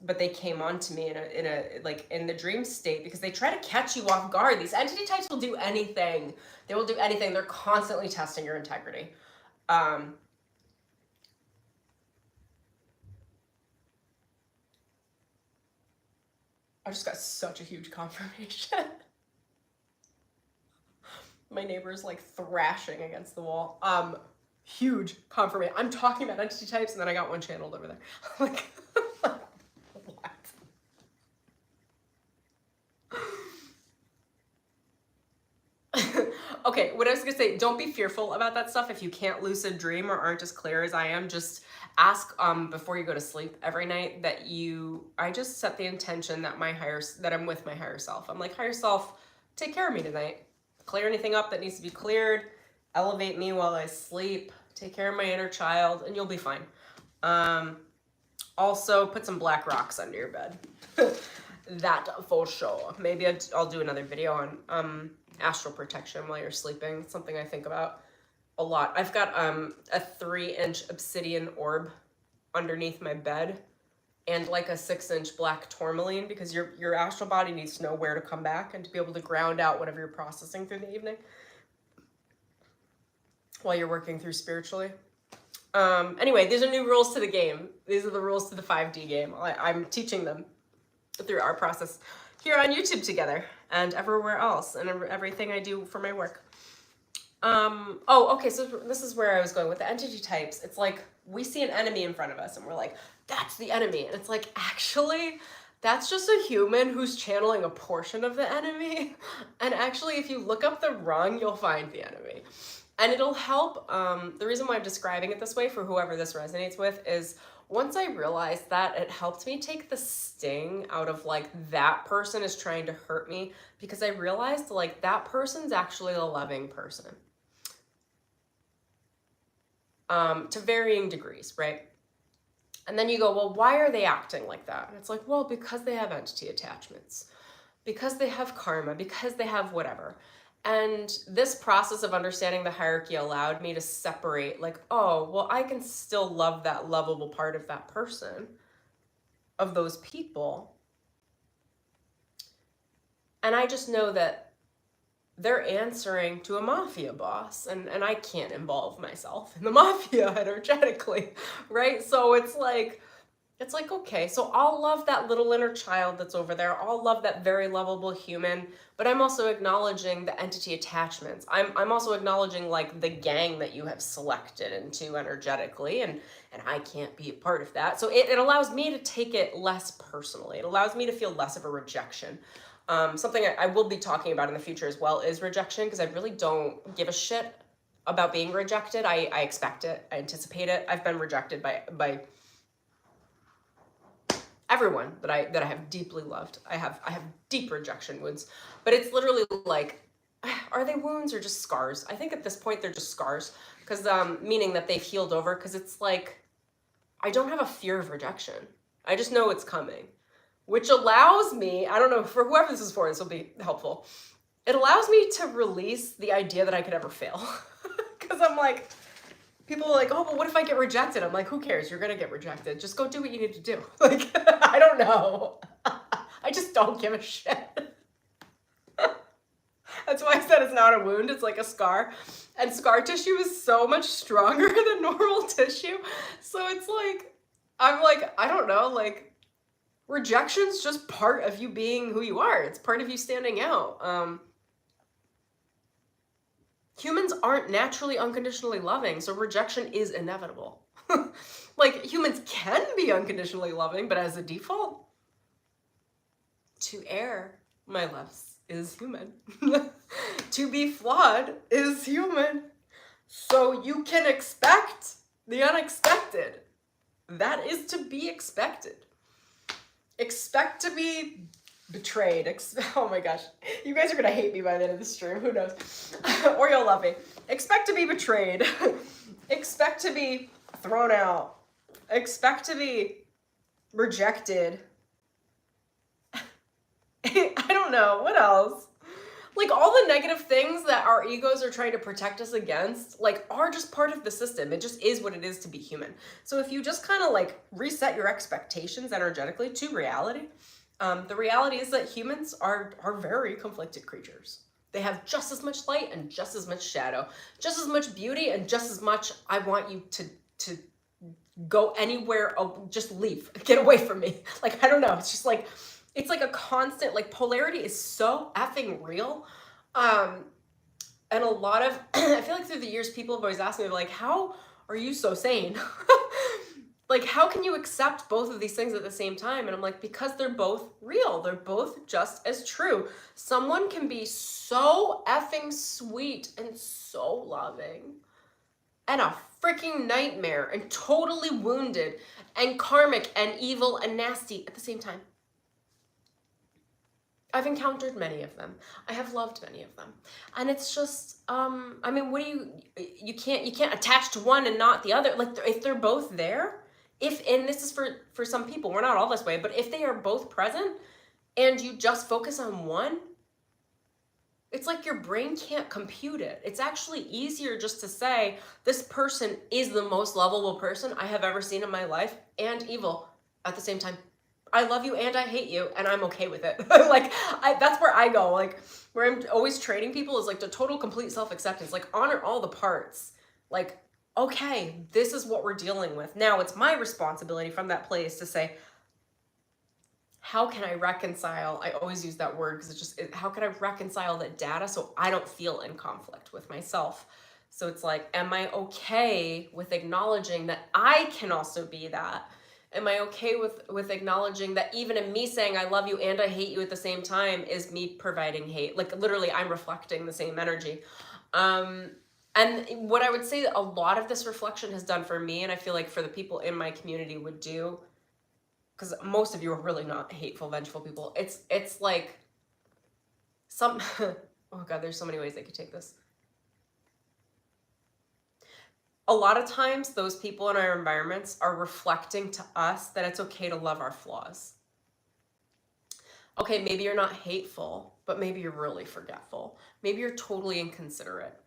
But they came on to me in the dream state because they try to catch you off guard. These entity types will do anything. They will do anything. They're constantly testing your integrity. I just got such a huge confirmation. My neighbor's like thrashing against the wall. Huge confirmation. I'm talking about entity types and then I got one channeled over there. Like, what? Okay, what I was gonna say, don't be fearful about that stuff. If you can't lucid dream or aren't as clear as I am, just ask before you go to sleep every night that I just set the intention that that I'm with my higher self. I'm like, higher self, take care of me tonight. Clear anything up that needs to be cleared. Elevate me while I sleep. Take care of my inner child, and you'll be fine. Also, put some black rocks under your bed. That for sure. Maybe I'll do another video on astral protection while you're sleeping. It's something I think about a lot. I've got a 3-inch obsidian orb underneath my bed and like a 6-inch black tourmaline because your astral body needs to know where to come back and to be able to ground out whatever you're processing through the evening while you're working through spiritually. Anyway, these are new rules to the game. These are the rules to the 5D game. I'm teaching them through our process here on YouTube together and everywhere else and everything I do for my work. Oh, okay, so this is where I was going with the entity types. It's like we see an enemy in front of us and we're like, that's the enemy. And it's like, actually, that's just a human who's channeling a portion of the enemy. And actually, if you look up the rung, you'll find the enemy. And it'll help. The reason why I'm describing it this way for whoever this resonates with is Once I realized that, it helped me take the sting out of like that person is trying to hurt me, because I realized like that person's actually a loving person. To varying degrees, right? And then you go, well, why are they acting like that? And it's like, well, because they have entity attachments, because they have karma, because they have whatever. And this process of understanding the hierarchy allowed me to separate, like, oh, well, I can still love that lovable part of that person, of those people. And I just know that they're answering to a mafia boss, and I can't involve myself in the mafia energetically, right? So it's like, okay, so I'll love that little inner child that's over there. I'll love that very lovable human, but I'm also acknowledging the entity attachments. I'm also acknowledging like the gang that you have selected into energetically, and I can't be a part of that. So it allows me to take it less personally. It allows me to feel less of a rejection. Something I will be talking about in the future as well is rejection, because I really don't give a shit about being rejected. I expect it. I anticipate it. I've been rejected by everyone that I have deeply loved. I have deep rejection wounds, but it's literally like, are they wounds or just scars? I think at this point they're just scars, because meaning that they've healed over, because it's like, I don't have a fear of rejection. I just know it's coming, which allows me, I don't know, for whoever this is for, this will be helpful. It allows me to release the idea that I could ever fail. Because I'm like, people are like, oh, but what if I get rejected? I'm like, who cares? You're going to get rejected. Just go do what you need to do. Like, I don't know. I just don't give a shit. That's why I said it's not a wound. It's like a scar. And scar tissue is so much stronger than normal tissue. So it's like, I'm like, I don't know, like, rejection's just part of you being who you are. It's part of you standing out. Humans aren't naturally unconditionally loving, so rejection is inevitable. Like, humans can be unconditionally loving, but as a default, to err, my loves, is human. To be flawed is human. So you can expect the unexpected. That is to be expected. Expect to be betrayed. Oh my gosh. You guys are going to hate me by the end of the stream. Who knows? Or you'll love me. Expect to be betrayed. Expect to be thrown out. Expect to be rejected. I don't know. What else? Like, all the negative things that our egos are trying to protect us against, like, are just part of the system. It just is what it is to be human. So if you just kind of like reset your expectations energetically to reality, the reality is that humans are very conflicted creatures. They have just as much light and just as much shadow, just as much beauty and just as much, I want you to go anywhere, oh, just leave, get away from me. Like, I don't know. It's just like, it's like a constant, like, polarity is so effing real. And a lot of, I feel like through the years, people have always asked me, like, how are you so sane? Like, how can you accept both of these things at the same time? And I'm like, because they're both real. They're both just as true. Someone can be so effing sweet and so loving and a freaking nightmare and totally wounded and karmic and evil and nasty at the same time. I've encountered many of them. I have loved many of them. And it's just, I mean, what do you can't attach to one and not the other. Like, if they're both there, and this is for some people, we're not all this way, but if they are both present and you just focus on one, it's like your brain can't compute it. It's actually easier just to say, this person is the most lovable person I have ever seen in my life and evil at the same time. I love you and I hate you, and I'm okay with it. Like, that's where I go. Like, where I'm always training people is like the total, complete self-acceptance. Like, honor all the parts. Like, okay, this is what we're dealing with. Now it's my responsibility from that place to say, how can I reconcile? I always use that word because it's just, how can I reconcile that data so I don't feel in conflict with myself? So it's like, am I okay with acknowledging that I can also be that? Am I okay with acknowledging that even in me saying I love you and I hate you at the same time is me providing hate? Like, literally, I'm reflecting the same energy. And what I would say that a lot of this reflection has done for me, and I feel like for the people in my community would do, because most of you are really not hateful, vengeful people. It's like some, oh God, there's so many ways I could take this. A lot of times those people in our environments are reflecting to us that it's okay to love our flaws. Okay, maybe you're not hateful, but maybe you're really forgetful. Maybe you're totally inconsiderate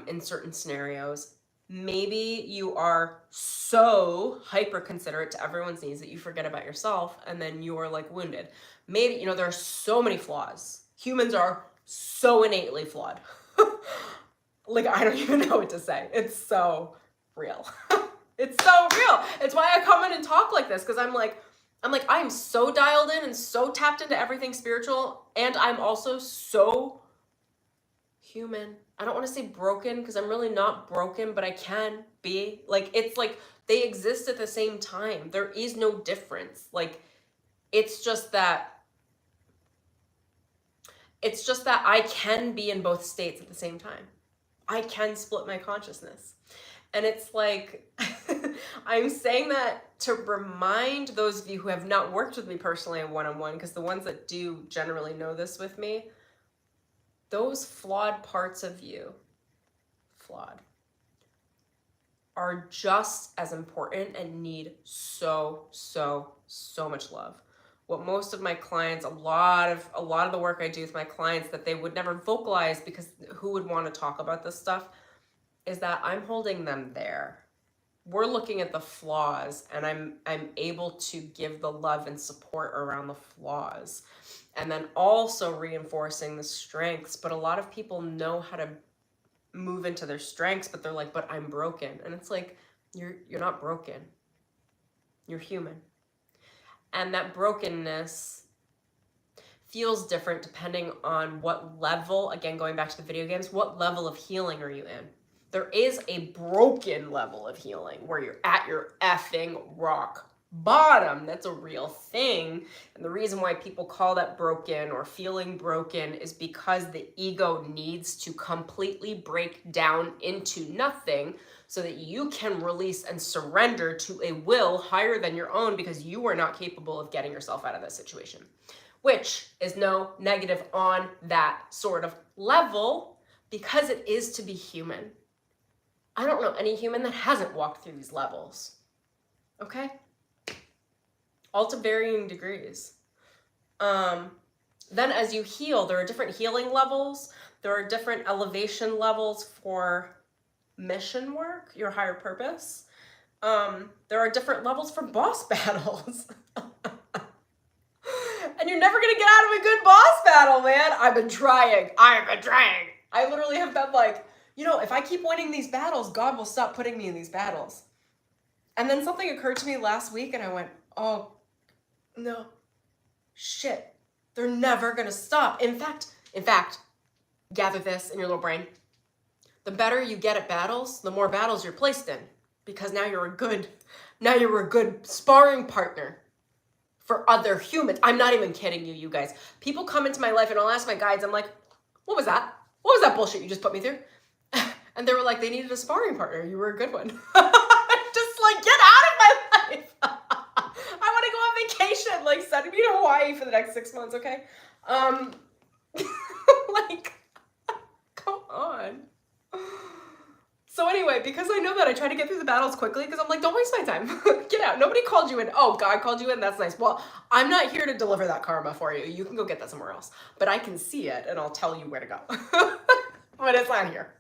in certain scenarios. Maybe you are so hyper considerate to everyone's needs that you forget about yourself, and then you are like wounded. Maybe, you know, there are so many flaws. Humans are so innately flawed. Like, I don't even know what to say. It's so real. It's so real. It's why I come in and talk like this, because I'm like, I'm so dialed in and so tapped into everything spiritual, and I'm also so human. I don't want to say broken, because I'm really not broken, but I can be. Like, it's like they exist at the same time. There is no difference. Like, it's just that I can be in both states at the same time. I can split my consciousness. And it's like, I'm saying that to remind those of you who have not worked with me personally in one-on-one, because the ones that do generally know this with me, those flawed parts of you, are just as important and need so much love. What most of my clients, a lot of the work I do with my clients that they would never vocalize, because who would want to talk about this stuff, is that I'm holding them there. We're looking at the flaws, and I'm able to give the love and support around the flaws, and then also reinforcing the strengths. But a lot of people know how to move into their strengths, but they're like, but I'm broken. And it's like, you're not broken. You're human. And that brokenness feels different depending on what level, again, going back to the video games, what level of healing are you in? There is a broken level of healing where you're at your effing rock bottom. That's a real thing. And the reason why people call that broken or feeling broken is because the ego needs to completely break down into nothing so that you can release and surrender to a will higher than your own, because you are not capable of getting yourself out of that situation, which is no negative on that sort of level, because it is to be human. I don't know any human that hasn't walked through these levels, okay? All to varying degrees. Then as you heal, there are different healing levels. There are different elevation levels for mission work, your higher purpose. There are different levels for boss battles. And you're never gonna get out of a good boss battle, man. I've been trying. I literally have been like, you know, if I keep winning these battles, God will stop putting me in these battles. And then something occurred to me last week, and I went, oh, no, shit, they're never gonna stop. In fact, gather this in your little brain. The better you get at battles, the more battles you're placed in, because now you're a good sparring partner for other humans. I'm not even kidding you, you guys. People come into my life and I'll ask my guides, I'm like, what was that? What was that bullshit you just put me through? And they were like, they needed a sparring partner. You were a good one. Just like, get out of my life. I want to go on vacation. Like, send me to Hawaii for the next 6 months, okay? Like, come on. So anyway, because I know that, I try to get through the battles quickly, because I'm like, don't waste my time. Get out. Nobody called you in. Oh, God called you in. That's nice. Well, I'm not here to deliver that karma for you. You can go get that somewhere else. But I can see it, and I'll tell you where to go. But it's not here.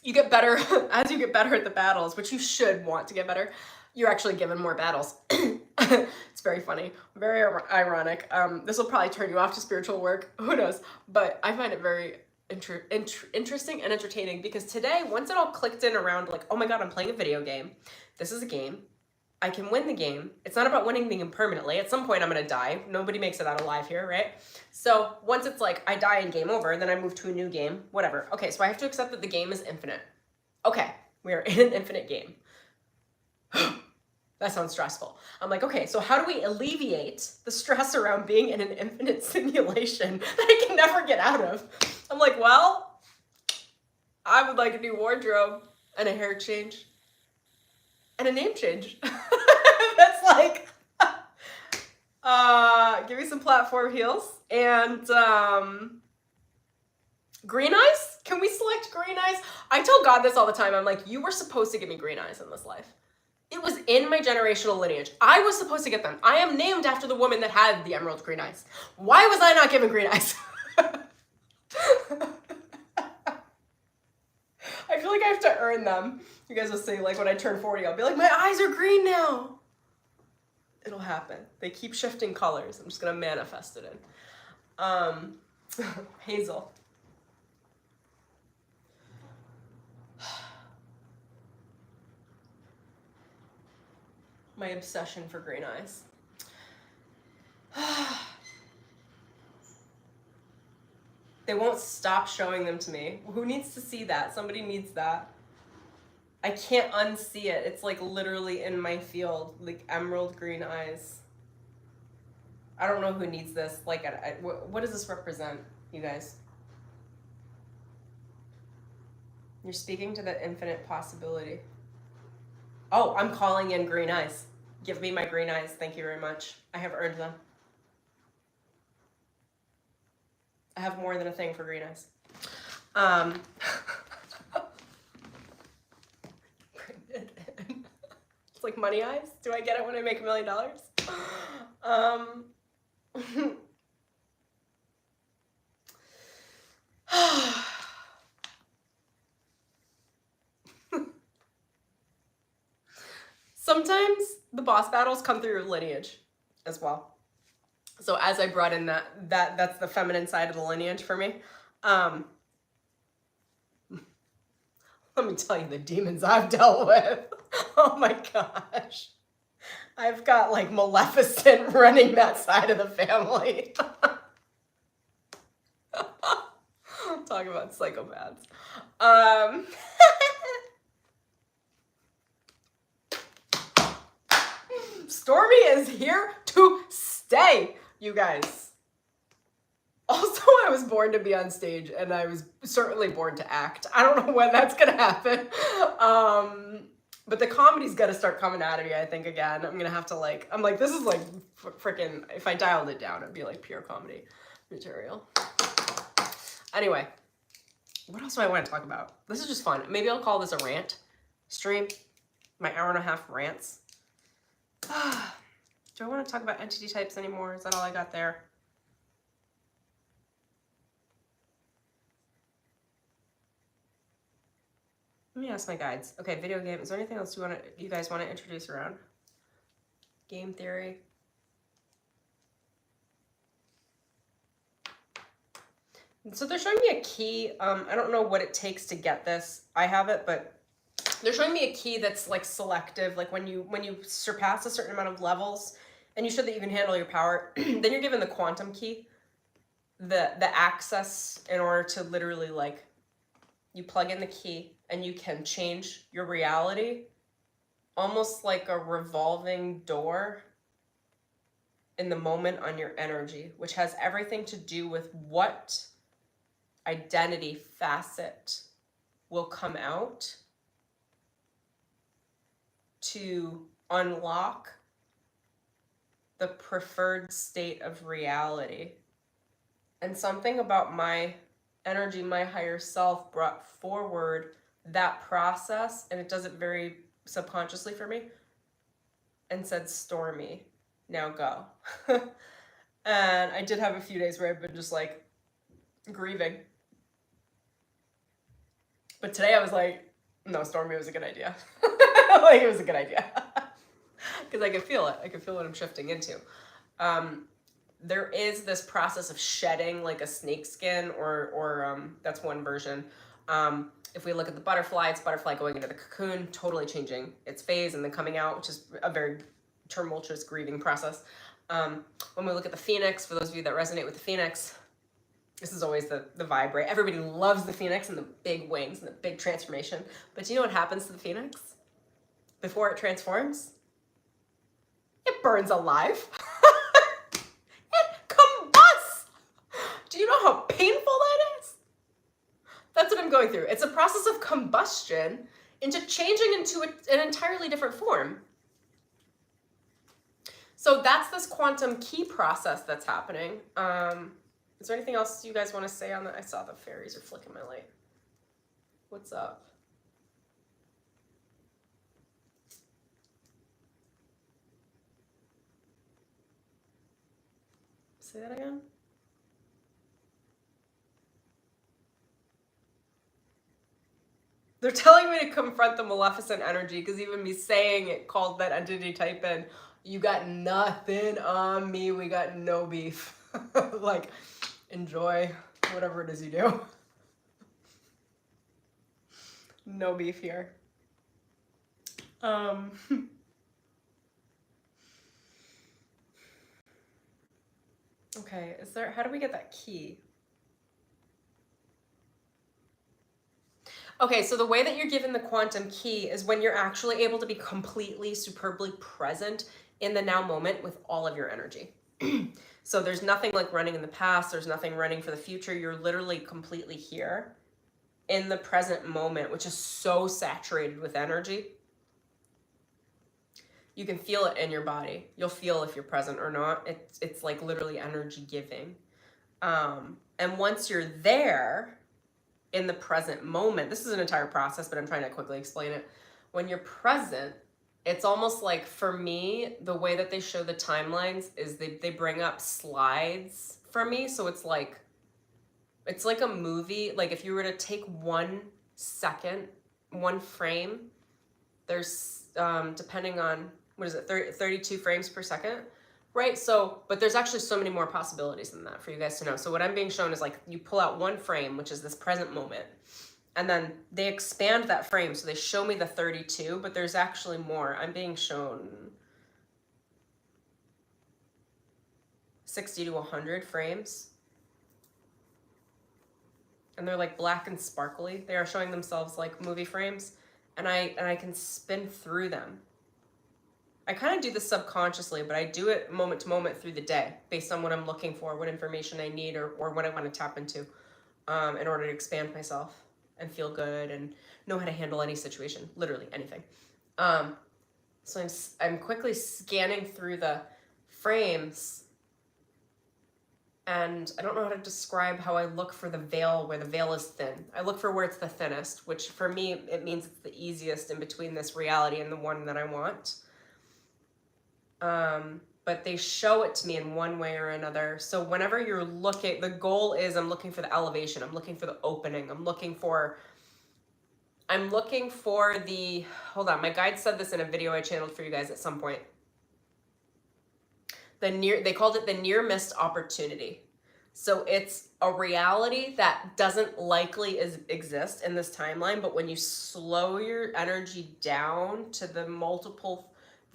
You get better as you get better at the battles, which you should want to get better. You're actually given more battles. It's very funny, very ironic. This will probably turn you off to spiritual work. Who knows? But I find it very interesting and entertaining, because today, once it all clicked in around like, oh my God, I'm playing a video game. This is a game. I can win the game. It's not about winning the game permanently. At some point, I'm going to die. Nobody makes it out alive here, right? So once it's like, I die and game over, then I move to a new game, whatever. Okay, so I have to accept that the game is infinite. Okay, we are in an infinite game. That sounds stressful. I'm like, okay, so how do we alleviate the stress around being in an infinite simulation that I can never get out of? I'm like, well, I would like a new wardrobe and a hair change and a name change. That's like, give me some platform heels and green eyes. Can we select green eyes? I tell God this all the time. I'm like, you were supposed to give me green eyes in this life. It was in my generational lineage. I was supposed to get them. I am named after the woman that had the emerald green eyes. Why was I not given green eyes? I feel like I have to earn them. You guys will see, like, when I turn 40, I'll be like, my eyes are green now. It'll happen. They keep shifting colors. I'm just going to manifest it in. Hazel. My obsession for green eyes. They won't stop showing them to me. Who needs to see that? Somebody needs that. I can't unsee it. It's like literally in my field, like emerald green eyes. I don't know who needs this. Like, what does this represent, you guys? You're speaking to the infinite possibility. Oh, I'm calling in green eyes. Give me my green eyes. Thank you very much. I have earned them. I have more than a thing for green eyes. It's like money eyes. Do I get it when I make $1 million? Sometimes the boss battles come through your lineage as well. So as I brought in that's the feminine side of the lineage for me. Let me tell you the demons I've dealt with. Oh my gosh. I've got like Maleficent running that side of the family. Talk about psychopaths. Stormy is here to stay, you guys. Also, I was born to be on stage, and I was certainly born to act. I don't know when that's gonna happen. But the comedy's gotta start coming out of me, I think, again. I'm gonna have to, like, I'm like, this is like freaking, if I dialed it down, it'd be like pure comedy material. Anyway, what else do I want to talk about? This is just fun. Maybe I'll call this a rant stream. My hour-and-a-half rants. Do I want to talk about entity types anymore? Is that all I got there? Let me ask my guides. Okay, video game. Is there anything else you guys want to introduce around? Game theory. So they're showing me a key. I don't know what it takes to get this. I have it, but they're showing me a key that's like selective. Like when you surpass a certain amount of levels and you show that you can handle your power, then you're given the quantum key, the access in order to literally, like, you plug in the key and you can change your reality, almost like a revolving door in the moment on your energy, which has everything to do with what identity facet will come out to unlock the preferred state of reality. And something about my energy, my higher self, brought forward that process, and it does it very subconsciously for me, and said, Stormy, now go. And I did have a few days where I've been just like grieving. But today I was like, no, Stormy was a good idea. Like, it was a good idea. Because I could feel it. I could feel what I'm shifting into. There is this process of shedding like a snake skin, or that's one version. If we look at the butterfly, it's butterfly going into the cocoon, totally changing its phase and then coming out, which is a very tumultuous grieving process. When we look at the phoenix, for those of you that resonate with the phoenix, this is always the vibe, right? Everybody loves the phoenix and the big wings and the big transformation. But do you know what happens to the phoenix before it transforms? It burns alive. It combusts. Do you know how painful that is? That's what I'm going through. It's a process of combustion into changing into an entirely different form. So that's this quantum key process that's happening. Is there anything else you guys want to say on that? I saw the fairies are flicking my light. What's up? Say that again. They're telling me to confront the Maleficent energy because even me saying it called that entity type in, you got nothing on me, we got no beef. Like, enjoy whatever it is you do. No beef here. Okay, how do we get that key? Okay, so the way that you're given the quantum key is when you're actually able to be completely, superbly present in the now moment with all of your energy. So there's nothing like running in the past, there's nothing running for the future, you're literally completely here in the present moment, which is so saturated with energy. You can feel it in your body. You'll feel if you're present or not. It's like literally energy giving. And once you're there, in the present moment, this is an entire process, but I'm trying to quickly explain it. When you're present, it's almost like, for me, the way that they show the timelines is they bring up slides for me. So it's like a movie. Like if you were to take 1 second, 1 frame, there's, depending on, what is it, 32 frames per second? Right, so, but there's actually so many more possibilities than that for you guys to know. So what I'm being shown is like, you pull out 1 frame, which is this present moment, and then they expand that frame. So they show me the 32, but there's actually more. I'm being shown 60 to 100 frames. And they're like black and sparkly. They are showing themselves like movie frames, and I can spin through them. I kind of do this subconsciously, but I do it moment to moment through the day based on what I'm looking for, what information I need, or what I want to tap into in order to expand myself and feel good and know how to handle any situation, literally anything. So I'm quickly scanning through the frames, and I don't know how to describe how I look for the veil where the veil is thin. I look for where it's the thinnest, which for me, it means it's the easiest in between this reality and the one that I want. But they show it to me in one way or another. So whenever you're looking, the goal is I'm looking for the elevation. I'm looking for the opening. I'm looking for the, hold on, my guide said this in a video I channeled for you guys at some point. They called it the near missed opportunity. So it's a reality that doesn't likely exist in this timeline, but when you slow your energy down to the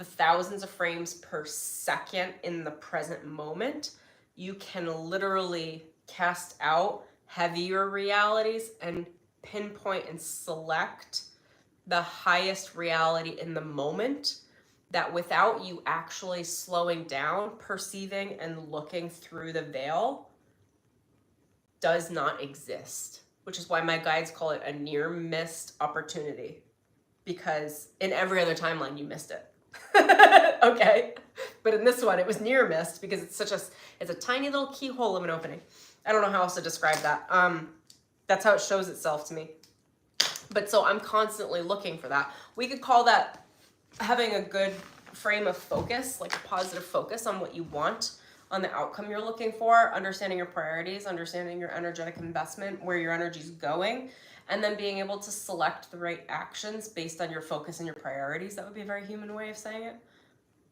thousands of frames per second in the present moment, you can literally cast out heavier realities and pinpoint and select the highest reality in the moment that without you actually slowing down, perceiving and looking through the veil does not exist, which is why my guides call it a near missed opportunity, because in every other timeline you missed it. Okay, but in this one it was near missed because it's a tiny little keyhole of an opening. I don't know how else to describe that. That's how it shows itself to me. But so I'm constantly looking for that. We could call that having a good frame of focus, like a positive focus on what you want, on the outcome you're looking for, understanding your priorities, understanding your energetic investment, where your energy's going, and then being able to select the right actions based on your focus and your priorities. That would be a very human way of saying it.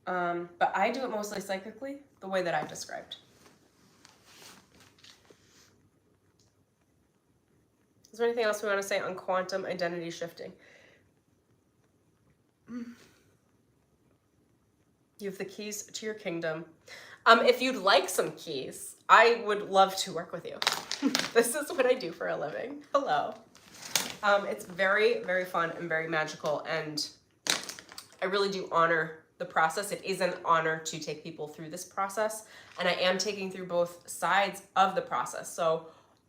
But I do it mostly psychically, the way that I've described. Is there anything else we want to say on quantum identity shifting? You have the keys to your kingdom. If you'd like some keys, I would love to work with you. This is what I do for a living. Hello. It's very, very fun and very magical, and I really do honor the process. It is an honor to take people through this process, and I am taking through both sides of the process. So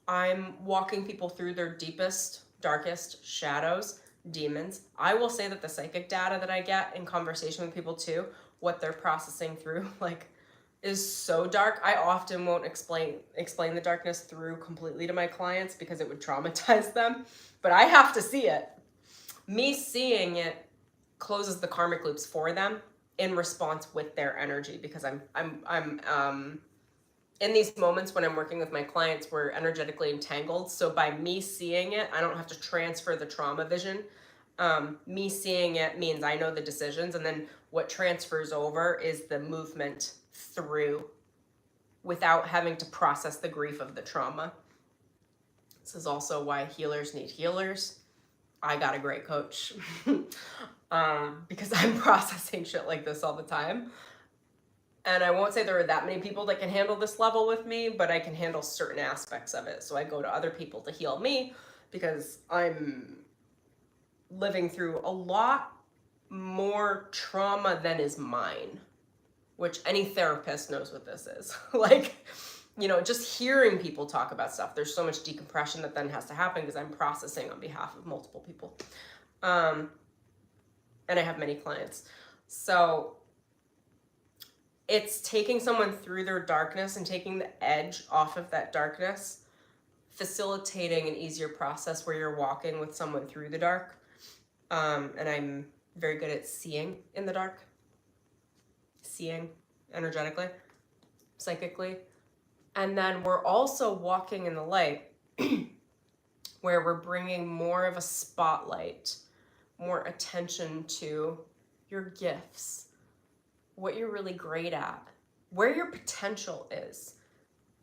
I'm walking people through their deepest, darkest shadows, demons. I will say that the psychic data that I get in conversation with people too, what they're processing through, like, is so dark. I often won't explain the darkness through completely to my clients because it would traumatize them, but I have to see it. Me seeing it closes the karmic loops for them in response with their energy, because I'm in these moments when I'm working with my clients, we're energetically entangled. So by me seeing it, I don't have to transfer the trauma vision. Me seeing it means I know the decisions, and then what transfers over is the movement through without having to process the grief of the trauma. This is also why healers need healers. I got a great coach because I'm processing shit like this all the time. And I won't say there are that many people that can handle this level with me, but I can handle certain aspects of it. So I go to other people to heal me because I'm living through a lot more trauma than is mine, which any therapist knows what this is. Like, you know, just hearing people talk about stuff, there's so much decompression that then has to happen because I'm processing on behalf of multiple people. And I have many clients. So it's taking someone through their darkness and taking the edge off of that darkness, facilitating an easier process where you're walking with someone through the dark. And I'm very good at seeing in the dark, seeing energetically, psychically. And then we're also walking in the light where we're bringing more of a spotlight, more attention to your gifts, what you're really great at, where your potential is.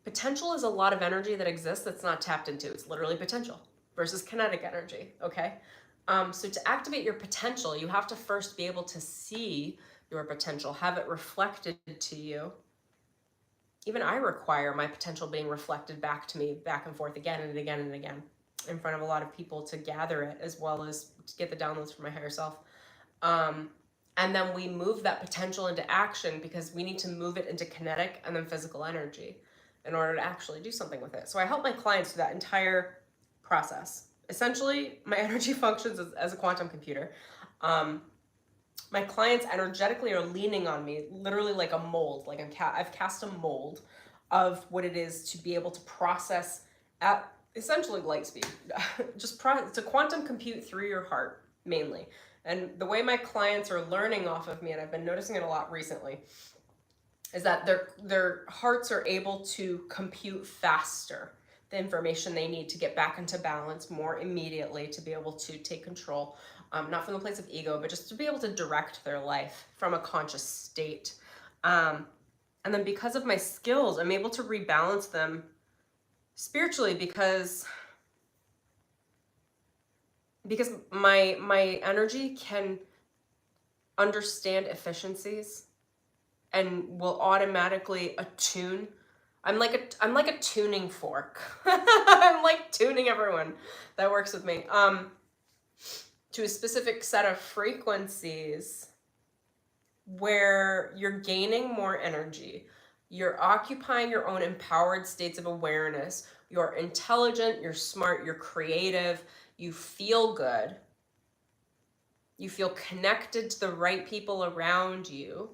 Potential is a lot of energy that exists that's not tapped into. It's literally potential versus kinetic energy, okay? So to activate your potential, you have to first be able to see your potential, have it reflected to you. Even I require my potential being reflected back to me, back and forth again and again and again, in front of a lot of people to gather it, as well as to get the downloads from my higher self. And then we move that potential into action because we need to move it into kinetic and then physical energy in order to actually do something with it. So I help my clients through that entire process. Essentially, my energy functions as a quantum computer. My clients energetically are leaning on me, literally like a mold. Like I've cast a mold of what it is to be able to process at essentially light speed. To quantum compute through your heart, mainly. And the way my clients are learning off of me, and I've been noticing it a lot recently, is that their hearts are able to compute faster the information they need to get back into balance more immediately, to be able to take control, not from the place of ego, but just to be able to direct their life from a conscious state. And then because of my skills, I'm able to rebalance them spiritually because my energy can understand efficiencies and will automatically attune. I'm like a tuning fork. I'm like tuning everyone that works with me to a specific set of frequencies where you're gaining more energy. You're occupying your own empowered states of awareness. You're intelligent, you're smart, you're creative, you feel good. You feel connected to the right people around you.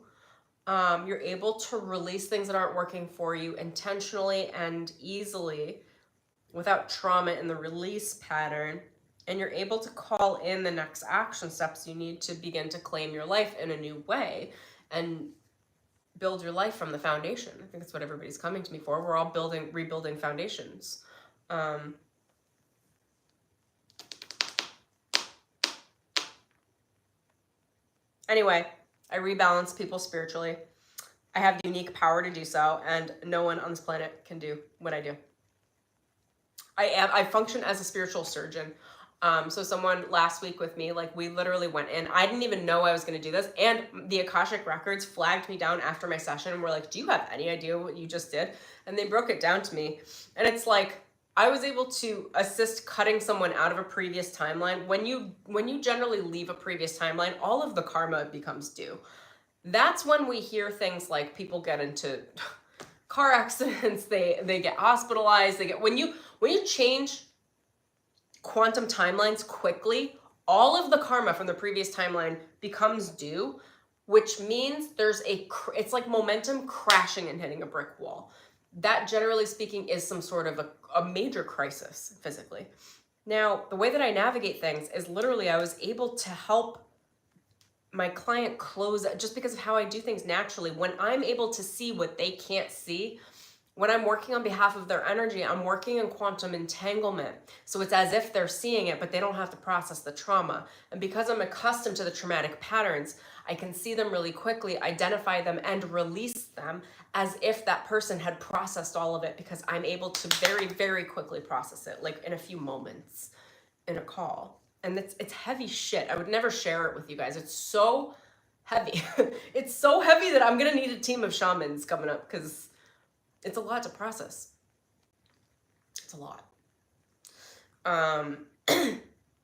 You're able to release things that aren't working for you intentionally and easily without trauma in the release pattern. And you're able to call in the next action steps you need to begin to claim your life in a new way and build your life from the foundation. I think that's what everybody's coming to me for. We're all rebuilding foundations. Anyway, I rebalance people spiritually. I have the unique power to do so, and no one on this planet can do what I do. I function as a spiritual surgeon. So someone last week with me, like we literally went in. I didn't even know I was going to do this, and the Akashic records flagged me down after my session and were like, "Do you have any idea what you just did?" And they broke it down to me, and it's like I was able to assist cutting someone out of a previous timeline. When you generally leave a previous timeline, all of the karma becomes due. That's when we hear things like people get into car accidents, they get hospitalized, when you change quantum timelines quickly, all of the karma from the previous timeline becomes due, which means it's like momentum crashing and hitting a brick wall. That, generally speaking, is some sort of a major crisis physically. Now, the way that I navigate things is literally I was able to help my client close just because of how I do things naturally. When I'm able to see what they can't see, when I'm working on behalf of their energy, I'm working in quantum entanglement. So it's as if they're seeing it, but they don't have to process the trauma. And because I'm accustomed to the traumatic patterns, I can see them really quickly, identify them, and release them as if that person had processed all of it, because I'm able to very, very quickly process it, like in a few moments in a call. And it's heavy shit. I would never share it with you guys. It's so heavy. It's so heavy that I'm gonna need a team of shamans coming up, because it's a lot to process. It's a lot.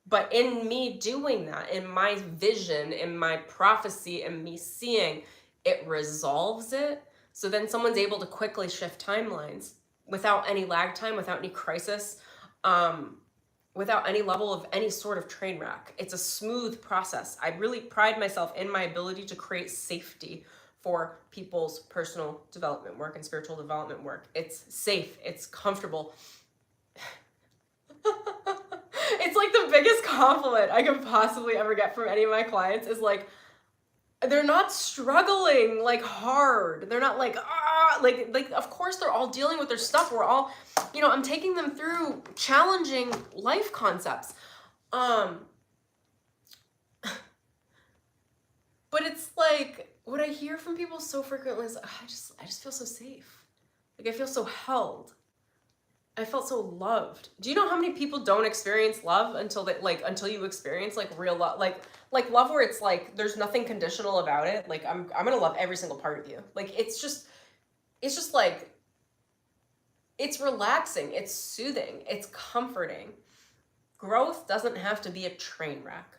But in me doing that, in my vision, in my prophecy, and me seeing, it resolves it. So then someone's able to quickly shift timelines without any lag time, without any crisis, without any level of any sort of train wreck. It's a smooth process. I really pride myself in my ability to create safety for people's personal development work and spiritual development work. It's safe, it's comfortable. It's like the biggest compliment I could possibly ever get from any of my clients is like, they're not struggling like hard. They're not like, like of course they're all dealing with their stuff. We're all, I'm taking them through challenging life concepts. But it's like, what I hear from people so frequently is, I just feel so safe. Like I feel so held. I felt so loved. Do you know how many people don't experience love until you experience like real love, like love where it's like there's nothing conditional about it. Like I'm gonna love every single part of you. Like it's just like, it's relaxing, it's soothing, it's comforting. Growth doesn't have to be a train wreck.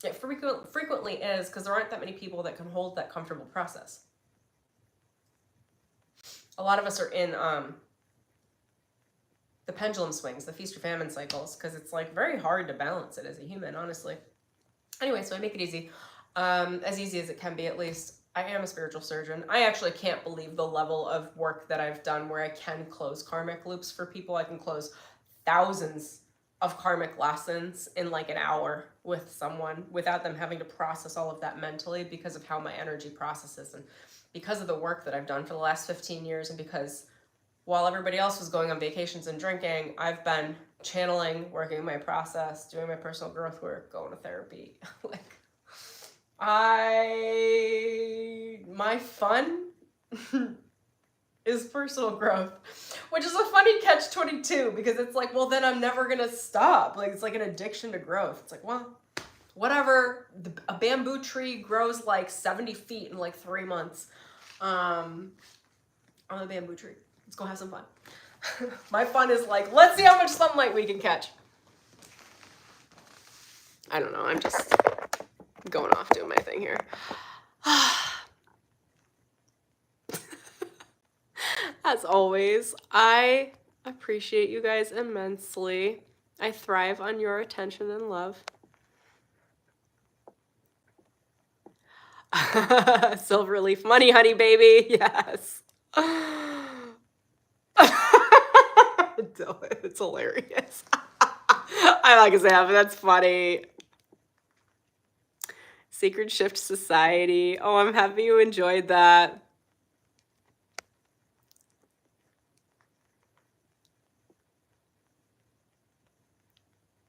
It frequently is, because there aren't that many people that can hold that comfortable process. A lot of us are in the pendulum swings, the feast or famine cycles, because it's like very hard to balance it as a human, honestly. Anyway, so I make it easy as it can be, at least. I am a spiritual surgeon. I actually can't believe the level of work that I've done where I can close karmic loops for people. I can close thousands of karmic lessons in like an hour with someone without them having to process all of that mentally, because of how my energy processes and because of the work that I've done for the last 15 years, and because while everybody else was going on vacations and drinking, I've been channeling, working my process, doing my personal growth work, going to therapy. Like, my fun is personal growth, which is a funny catch-22, because it's like, well, then I'm never gonna stop. Like, it's like an addiction to growth. It's like, well, whatever. A bamboo tree grows like 70 feet in like 3 months. On a bamboo tree. Let's go have some fun. My fun is like, let's see how much sunlight we can catch. I don't know. I'm just going off doing my thing here. As always, I appreciate you guys immensely. I thrive on your attention and love. Silverleaf money, honey, baby. Yes. It's hilarious. I like to say that, but that's funny. Sacred Shift Society. Oh, I'm happy you enjoyed that.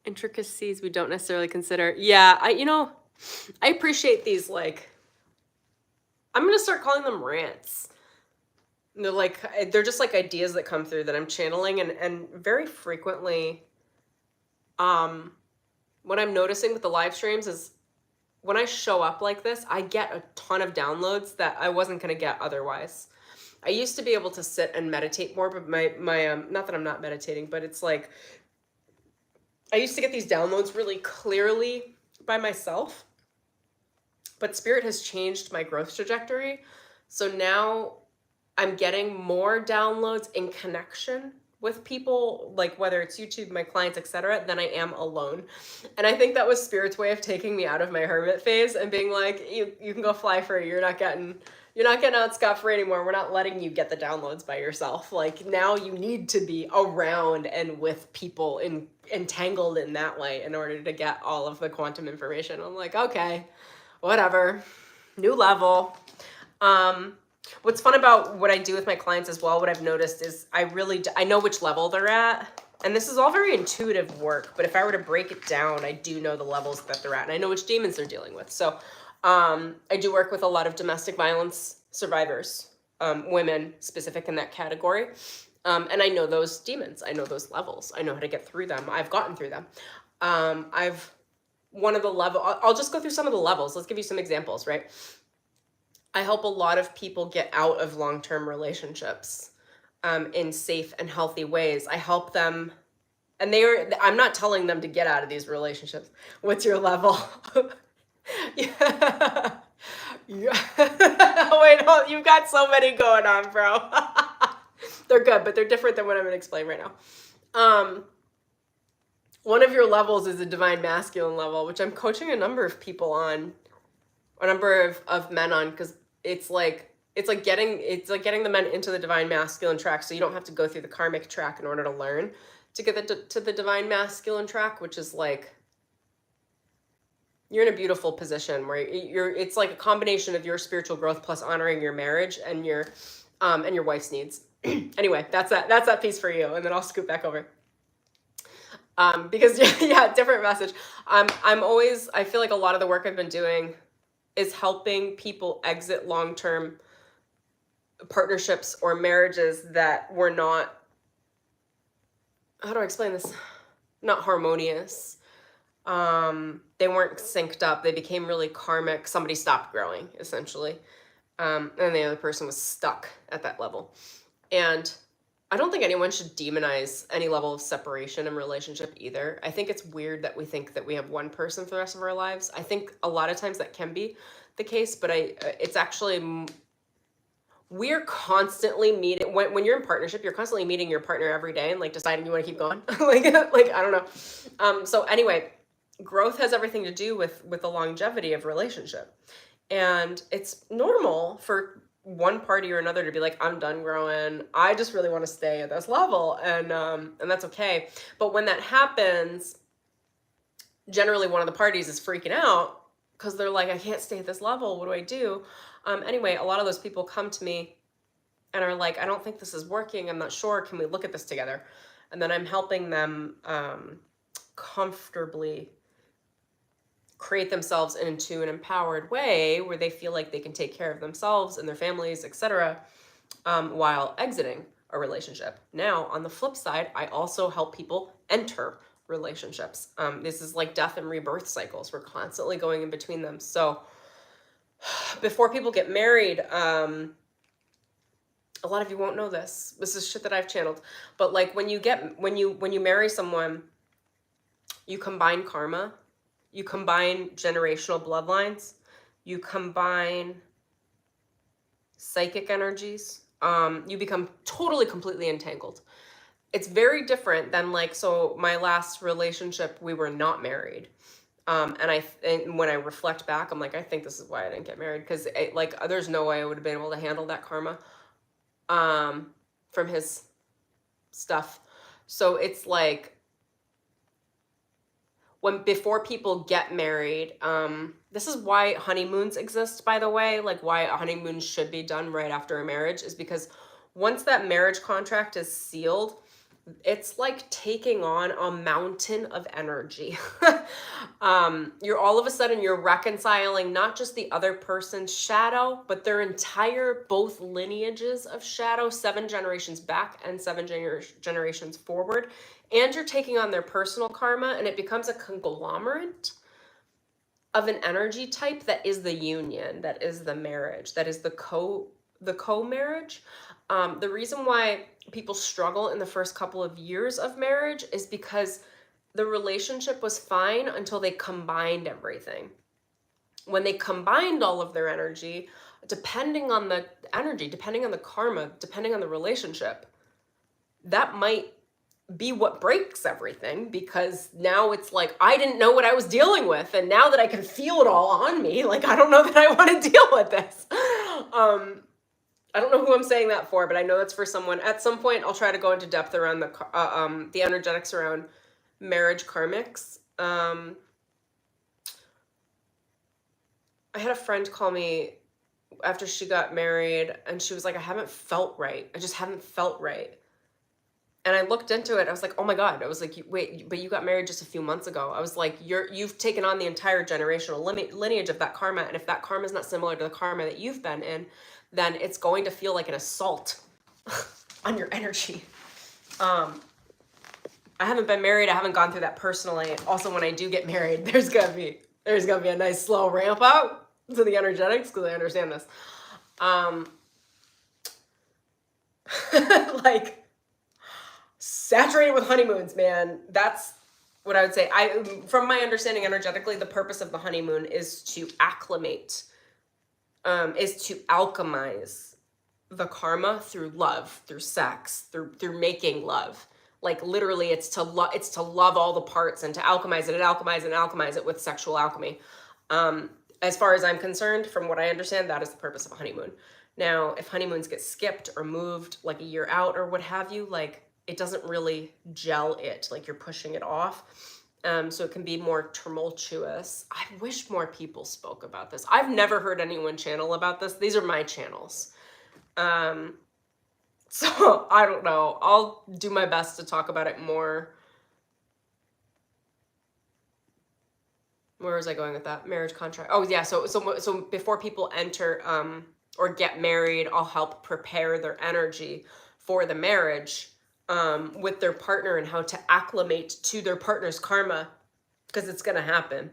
Intricacies we don't necessarily consider. Yeah, I appreciate these, like, I'm gonna start calling them rants. They're just like ideas that come through that I'm channeling, and very frequently, what I'm noticing with the live streams is when I show up like this, I get a ton of downloads that I wasn't gonna get otherwise. I used to be able to sit and meditate more, but my not that I'm not meditating, but it's like I used to get these downloads really clearly by myself. But Spirit has changed my growth trajectory. So now I'm getting more downloads in connection with people, like whether it's YouTube, my clients, etc., than I am alone. And I think that was Spirit's way of taking me out of my hermit phase and being like, you can go fly free. You're not getting out scot-free anymore. We're not letting you get the downloads by yourself. Like, now you need to be around and with people entangled in that way in order to get all of the quantum information. I'm like, okay, whatever, new level. What's fun about what I do with my clients as well, what I've noticed is I know which level they're at. And this is all very intuitive work, but if I were to break it down, I do know the levels that they're at, and I know which demons they're dealing with. So I do work with a lot of domestic violence survivors, women specific in that category. And I know those demons. I know those levels. I know how to get through them. I've gotten through them. I'll just go through some of the levels. Let's give you some examples, right? I help a lot of people get out of long-term relationships in safe and healthy ways. I help them, and I'm not telling them to get out of these relationships. What's your level? Yeah. Wait, hold, you've got so many going on, bro. They're good, but they're different than what I'm going to explain right now. One of your levels is a divine masculine level, which I'm coaching a number of people on, a number of men on, because it's like getting the men into the divine masculine track, so you don't have to go through the karmic track in order to learn to get to the divine masculine track, which is like, you're in a beautiful position where it's like a combination of your spiritual growth plus honoring your marriage and your wife's needs. Anyway, that's that piece for you, and then I'll scoot back over. Because yeah, different message. I feel like a lot of the work I've been doing is helping people exit long-term partnerships or marriages that were not, how do I explain this? Not harmonious. They weren't synced up. They became really karmic. Somebody stopped growing, essentially. And the other person was stuck at that level. And I don't think anyone should demonize any level of separation in relationship either. I think it's weird that we think that we have one person for the rest of our lives. I think a lot of times that can be the case, but it's actually, we're constantly meeting, when you're in partnership, you're constantly meeting your partner every day and like deciding you want to keep going. like I don't know. So anyway, growth has everything to do with the longevity of relationship. And it's normal for one party or another to be like, I'm done growing. I just really want to stay at this level. And that's okay. But when that happens, generally one of the parties is freaking out because they're like, I can't stay at this level. What do I do? Anyway, a lot of those people come to me and are like, I don't think this is working. I'm not sure. Can we look at this together? And then I'm helping them comfortably create themselves into an empowered way where they feel like they can take care of themselves and their families, etc., while exiting a relationship. Now, on the flip side, I also help people enter relationships. This is like death and rebirth cycles. We're constantly going in between them. So before people get married, a lot of you won't know this. This is shit that I've channeled. But like when you marry someone, you combine karma. You combine generational bloodlines, you combine psychic energies, you become totally, completely entangled. It's very different than like, so my last relationship, we were not married. And when I reflect back, I'm like, I think this is why I didn't get married. Because like, there's no way I would have been able to handle that karma from his stuff. So it's like, before people get married, this is why honeymoons exist, by the way, like why a honeymoon should be done right after a marriage is because once that marriage contract is sealed, it's like taking on a mountain of energy. You're all of a sudden, you're reconciling not just the other person's shadow, but their entire, both lineages of shadow, 7 generations back and 7 generations forward. And you're taking on their personal karma, and it becomes a conglomerate of an energy type that is the union, that is the marriage, that is the co-marriage. The reason why people struggle in the first couple of years of marriage is because the relationship was fine until they combined everything. when they combined all of their energy, depending on the energy, depending on the karma, depending on the relationship, that might be what breaks everything, because now it's like, I didn't know what I was dealing with, and now that I can feel it all on me, like, I don't know that I want to deal with this. I don't know who I'm saying that for, but I know that's for someone. At some point, I'll try to go into depth around the energetics around marriage karmics. I had a friend call me after she got married, and she was like, I haven't felt right. I just haven't felt right. And I looked into it. I was like, oh my God. I was like, wait, but you got married just a few months ago. I was like, you've taken on the entire generational lineage of that karma. And if that karma is not similar to the karma that you've been in, then it's going to feel like an assault on your energy. I haven't been married. I haven't gone through that personally. Also, when I do get married, there's gonna be a nice slow ramp up to the energetics, because I understand this. Like, saturated with honeymoons, man. That's what I would say. From my understanding energetically, the purpose of the honeymoon is to acclimate, is to alchemize the karma through love, through sex, through making love. Like, literally, it's to love all the parts and to alchemize it and alchemize it with sexual alchemy. As far as I'm concerned, from what I understand, that is the purpose of a honeymoon. Now, if honeymoons get skipped or moved like a year out or what have you, like, it doesn't really gel it, like you're pushing it off. So it can be more tumultuous. I wish more people spoke about this. I've never heard anyone channel about this. These are my channels. So I don't know. I'll do my best to talk about it more. Where was I going with that? Marriage contract. Oh yeah. So before people enter, or get married, I'll help prepare their energy for the marriage, with their partner, and how to acclimate to their partner's karma, because it's going to happen.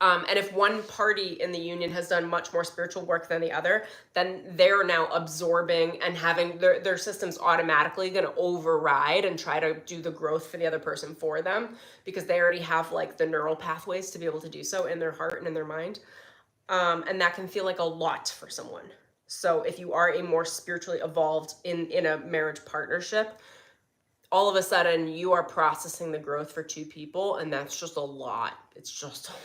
And if one party in the union has done much more spiritual work than the other, then they're now absorbing and having their system's automatically going to override and try to do the growth for the other person for them, because they already have like the neural pathways to be able to do so in their heart and in their mind. And that can feel like a lot for someone. So if you are a more spiritually evolved in a marriage partnership, all of a sudden you are processing the growth for two people, and that's just a lot. It's just a lot.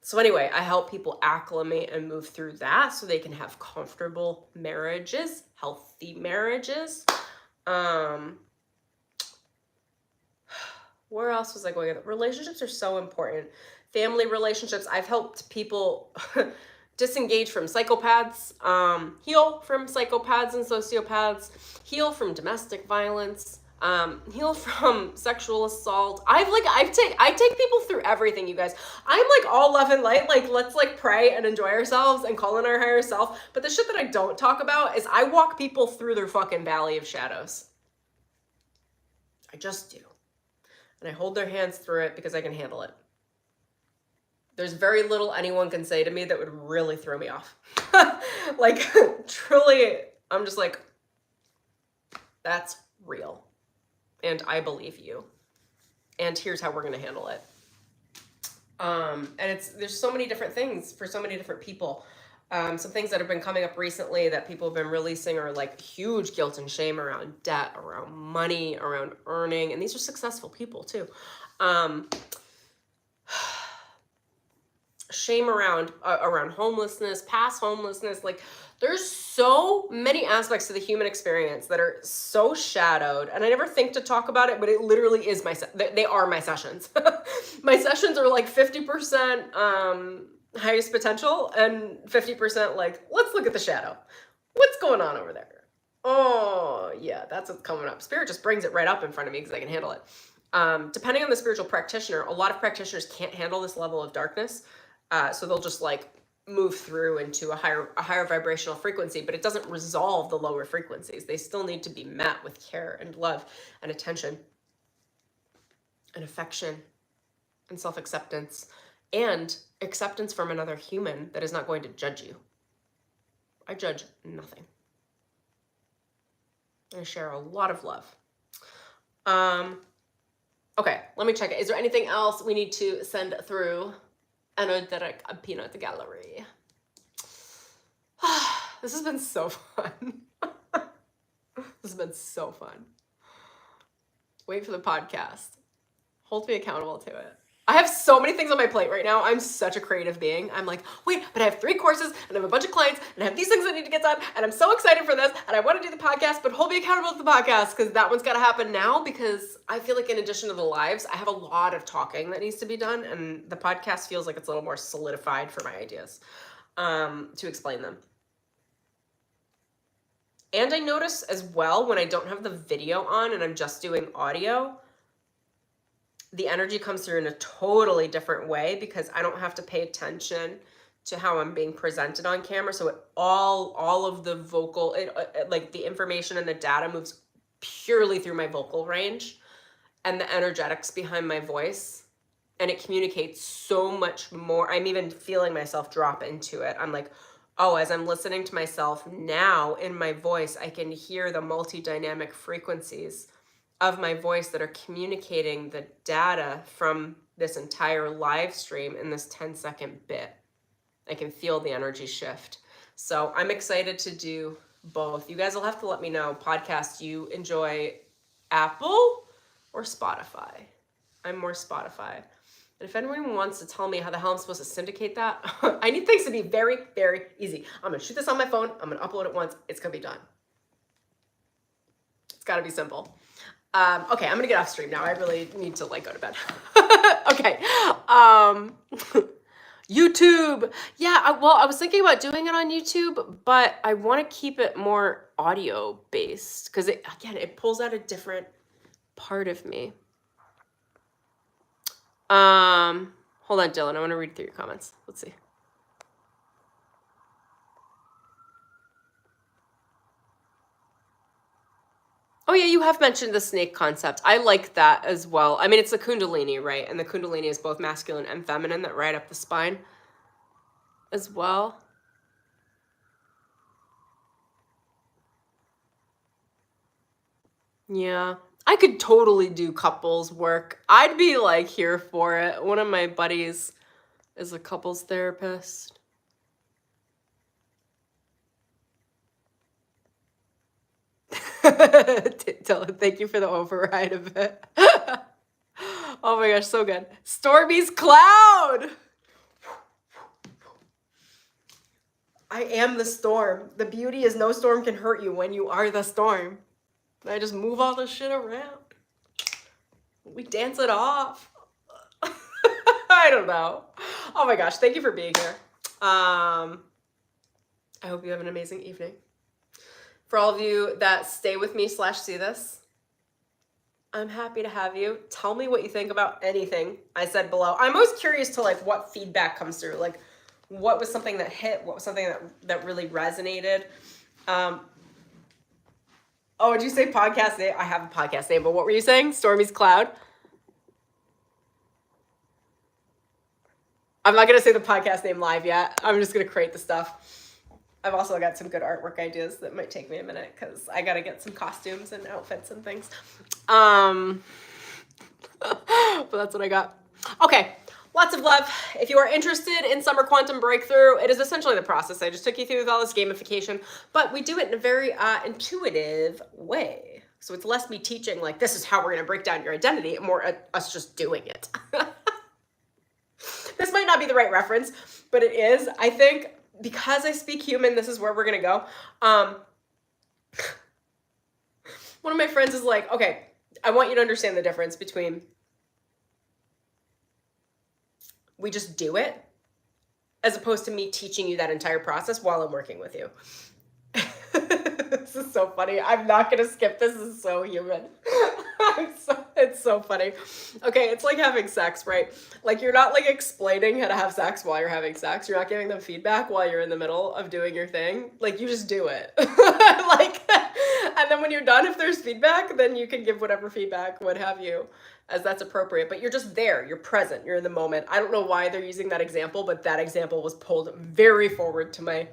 So anyway, I help people acclimate and move through that so they can have comfortable marriages, healthy marriages. Where else was I going with it? Relationships are so important. Family relationships. I've helped people disengage from psychopaths, heal from psychopaths and sociopaths, heal from domestic violence, heal from sexual assault. I take people through everything, you guys. I'm like all love and light, like let's like pray and enjoy ourselves and call in our higher self. But the shit that I don't talk about is I walk people through their fucking valley of shadows. I just do. And I hold their hands through it because I can handle it. There's very little anyone can say to me that would really throw me off. Like, truly, I'm just like, that's real. And I believe you. And here's how we're going to handle it. And there's so many different things for so many different people. Some things that have been coming up recently that people have been releasing are like huge guilt and shame around debt, around money, around earning. And these are successful people too. Shame around homelessness, past homelessness. Like, there's so many aspects to the human experience that are so shadowed, and I never think to talk about it, but it literally is they are my sessions. My sessions are like 50% highest potential and 50% like, let's look at the shadow. What's going on over there? Oh yeah, that's what's coming up. Spirit just brings it right up in front of me because I can handle it. Depending on the spiritual practitioner, a lot of practitioners can't handle this level of darkness. So they'll just like move through into a higher vibrational frequency, but it doesn't resolve the lower frequencies. They still need to be met with care and love and attention and affection and self-acceptance and acceptance from another human that is not going to judge you. I judge nothing. I share a lot of love. Okay, let me check it. Is there anything else we need to send through energetic peanut gallery? This has been so fun. This has been so fun. Wait for the podcast. Hold me accountable to it. I have so many things on my plate right now. I'm such a creative being. I'm like, wait, but I have 3 courses and I have a bunch of clients and I have these things I need to get done and I'm so excited for this and I want to do the podcast, but hold me accountable to the podcast because that one's got to happen now because I feel like in addition to the lives, I have a lot of talking that needs to be done and the podcast feels like it's a little more solidified for my ideas to explain them. And I notice as well when I don't have the video on and I'm just doing audio, the energy comes through in a totally different way because I don't have to pay attention to how I'm being presented on camera. So all of the vocal, like the information and the data moves purely through my vocal range and the energetics behind my voice. And it communicates so much more. I'm even feeling myself drop into it. I'm like, oh, as I'm listening to myself now in my voice, I can hear the multi-dynamic frequencies of my voice that are communicating the data from this entire live stream in this 10-second bit. I can feel the energy shift. So I'm excited to do both. You guys will have to let me know, podcast, you enjoy Apple or Spotify? I'm more Spotify. And if anyone wants to tell me how the hell I'm supposed to syndicate that, I need things to be very, very easy. I'm going to shoot this on my phone. I'm going to upload it once. It's going to be done. It's got to be simple. Okay, I'm gonna get off stream now. I really need to like go to bed. Okay. YouTube. Yeah, I was thinking about doing it on YouTube, but I want to keep it more audio based because it pulls out a different part of me. Hold on, Dylan. I want to read through your comments. Let's see. Oh yeah, you have mentioned the snake concept. I like that as well. I mean, it's the Kundalini, right? And the Kundalini is both masculine and feminine that ride up the spine as well. Yeah, I could totally do couples work. I'd be like here for it. One of my buddies is a couples therapist. Thank you for the override of it. Oh my gosh, so good. Stormy's cloud. I am the storm. The beauty is no storm can hurt you when you are the storm. And I just move all this shit around. We dance it off. I don't know. Oh my gosh, thank you for being here. I hope you have an amazing evening. For all of you that stay with me / see this, I'm happy to have you. Tell me what you think about anything I said below. I'm always curious to like what feedback comes through. Like what was something that hit? What was something that really resonated? Oh, did you say podcast name? I have a podcast name, but what were you saying? Stormy's Cloud? I'm not going to say the podcast name live yet. I'm just going to create the stuff. I've also got some good artwork ideas that might take me a minute because I got to get some costumes and outfits and things. But that's what I got. Okay, lots of love. If you are interested in Summer Quantum Breakthrough, it is essentially the process I just took you through with all this gamification, but we do it in a very intuitive way. So it's less me teaching like this is how we're going to break down your identity and more us just doing it. This might not be the right reference, but it is. I think because I speak human, this is where we're going to go. One of my friends is like, okay, I want you to understand the difference between we just do it as opposed to me teaching you that entire process while I'm working with you. This is so funny. I'm not going to skip this. This is so human. It's so funny. Okay, it's like having sex, right? Like you're not like explaining how to have sex while you're having sex. You're not giving them feedback while you're in the middle of doing your thing. Like you just do it. And then when you're done, if there's feedback, then you can give whatever feedback, what have you, as that's appropriate. But you're just there. You're present. You're in the moment. I don't know why they're using that example, but that example was pulled very forward to my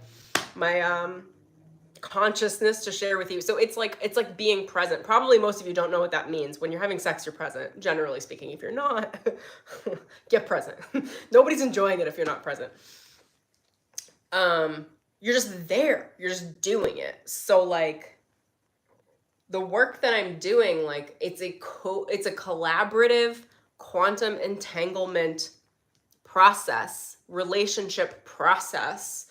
consciousness to share with you. So it's like being present. Probably most of you don't know what that means. When you're having sex, you're present, generally speaking. If you're not, get present. Nobody's enjoying it if you're not present. You're just there. You're just doing it. So like the work that I'm doing, like it's a collaborative quantum entanglement process, relationship process,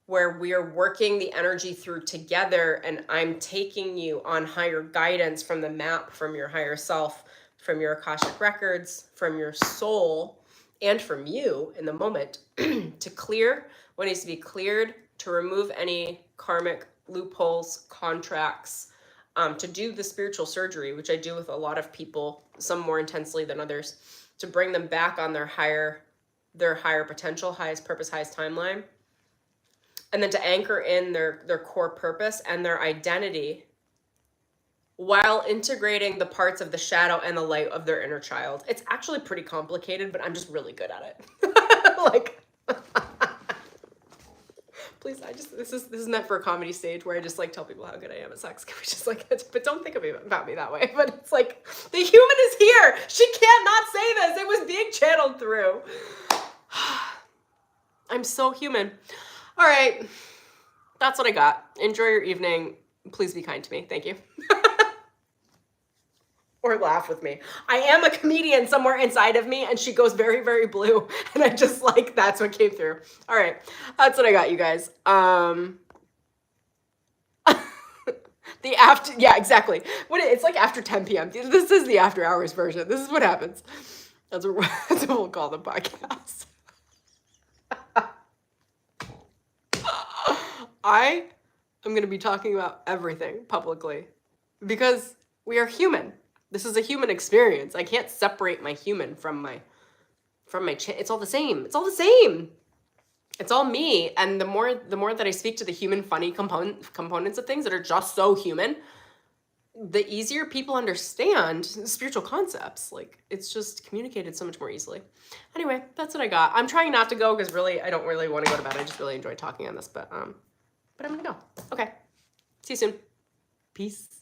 where we are working the energy through together, and I'm taking you on higher guidance from the map, from your higher self, from your Akashic records, from your soul, and from you in the moment to clear what needs to be cleared, to remove any karmic loopholes, contracts, to do the spiritual surgery, which I do with a lot of people, some more intensely than others, to bring them back on their higher potential, highest purpose, highest timeline. And then to anchor in their core purpose and their identity while integrating the parts of the shadow and the light of their inner child. It's actually pretty complicated, but I'm just really good at it. Like, please, this is meant for a comedy stage where I just like tell people how good I am at sex. Can we just like, but don't think about me that way. But it's like, the human is here. She can't not say this. It was being channeled through. I'm so human. All right, that's what I got. Enjoy your evening. Please be kind to me. Thank you. Or laugh with me. I am a comedian somewhere inside of me, and she goes very, very blue. And I just like, that's what came through. All right, that's what I got, you guys. Yeah, exactly. It's like after 10 p.m. This is the after hours version. This is what happens. That's what we'll call the podcast. I am going to be talking about everything publicly because we are human. This is a human experience. I can't separate my human from my it's all the same. It's all the same. It's all me. And the more that I speak to the human funny components of things that are just so human, the easier people understand spiritual concepts. Like, it's just communicated so much more easily. Anyway, that's what I got. I'm trying not to go because really I don't really want to go to bed. I just really enjoy talking on this, but I'm gonna go. Okay. See you soon. Peace.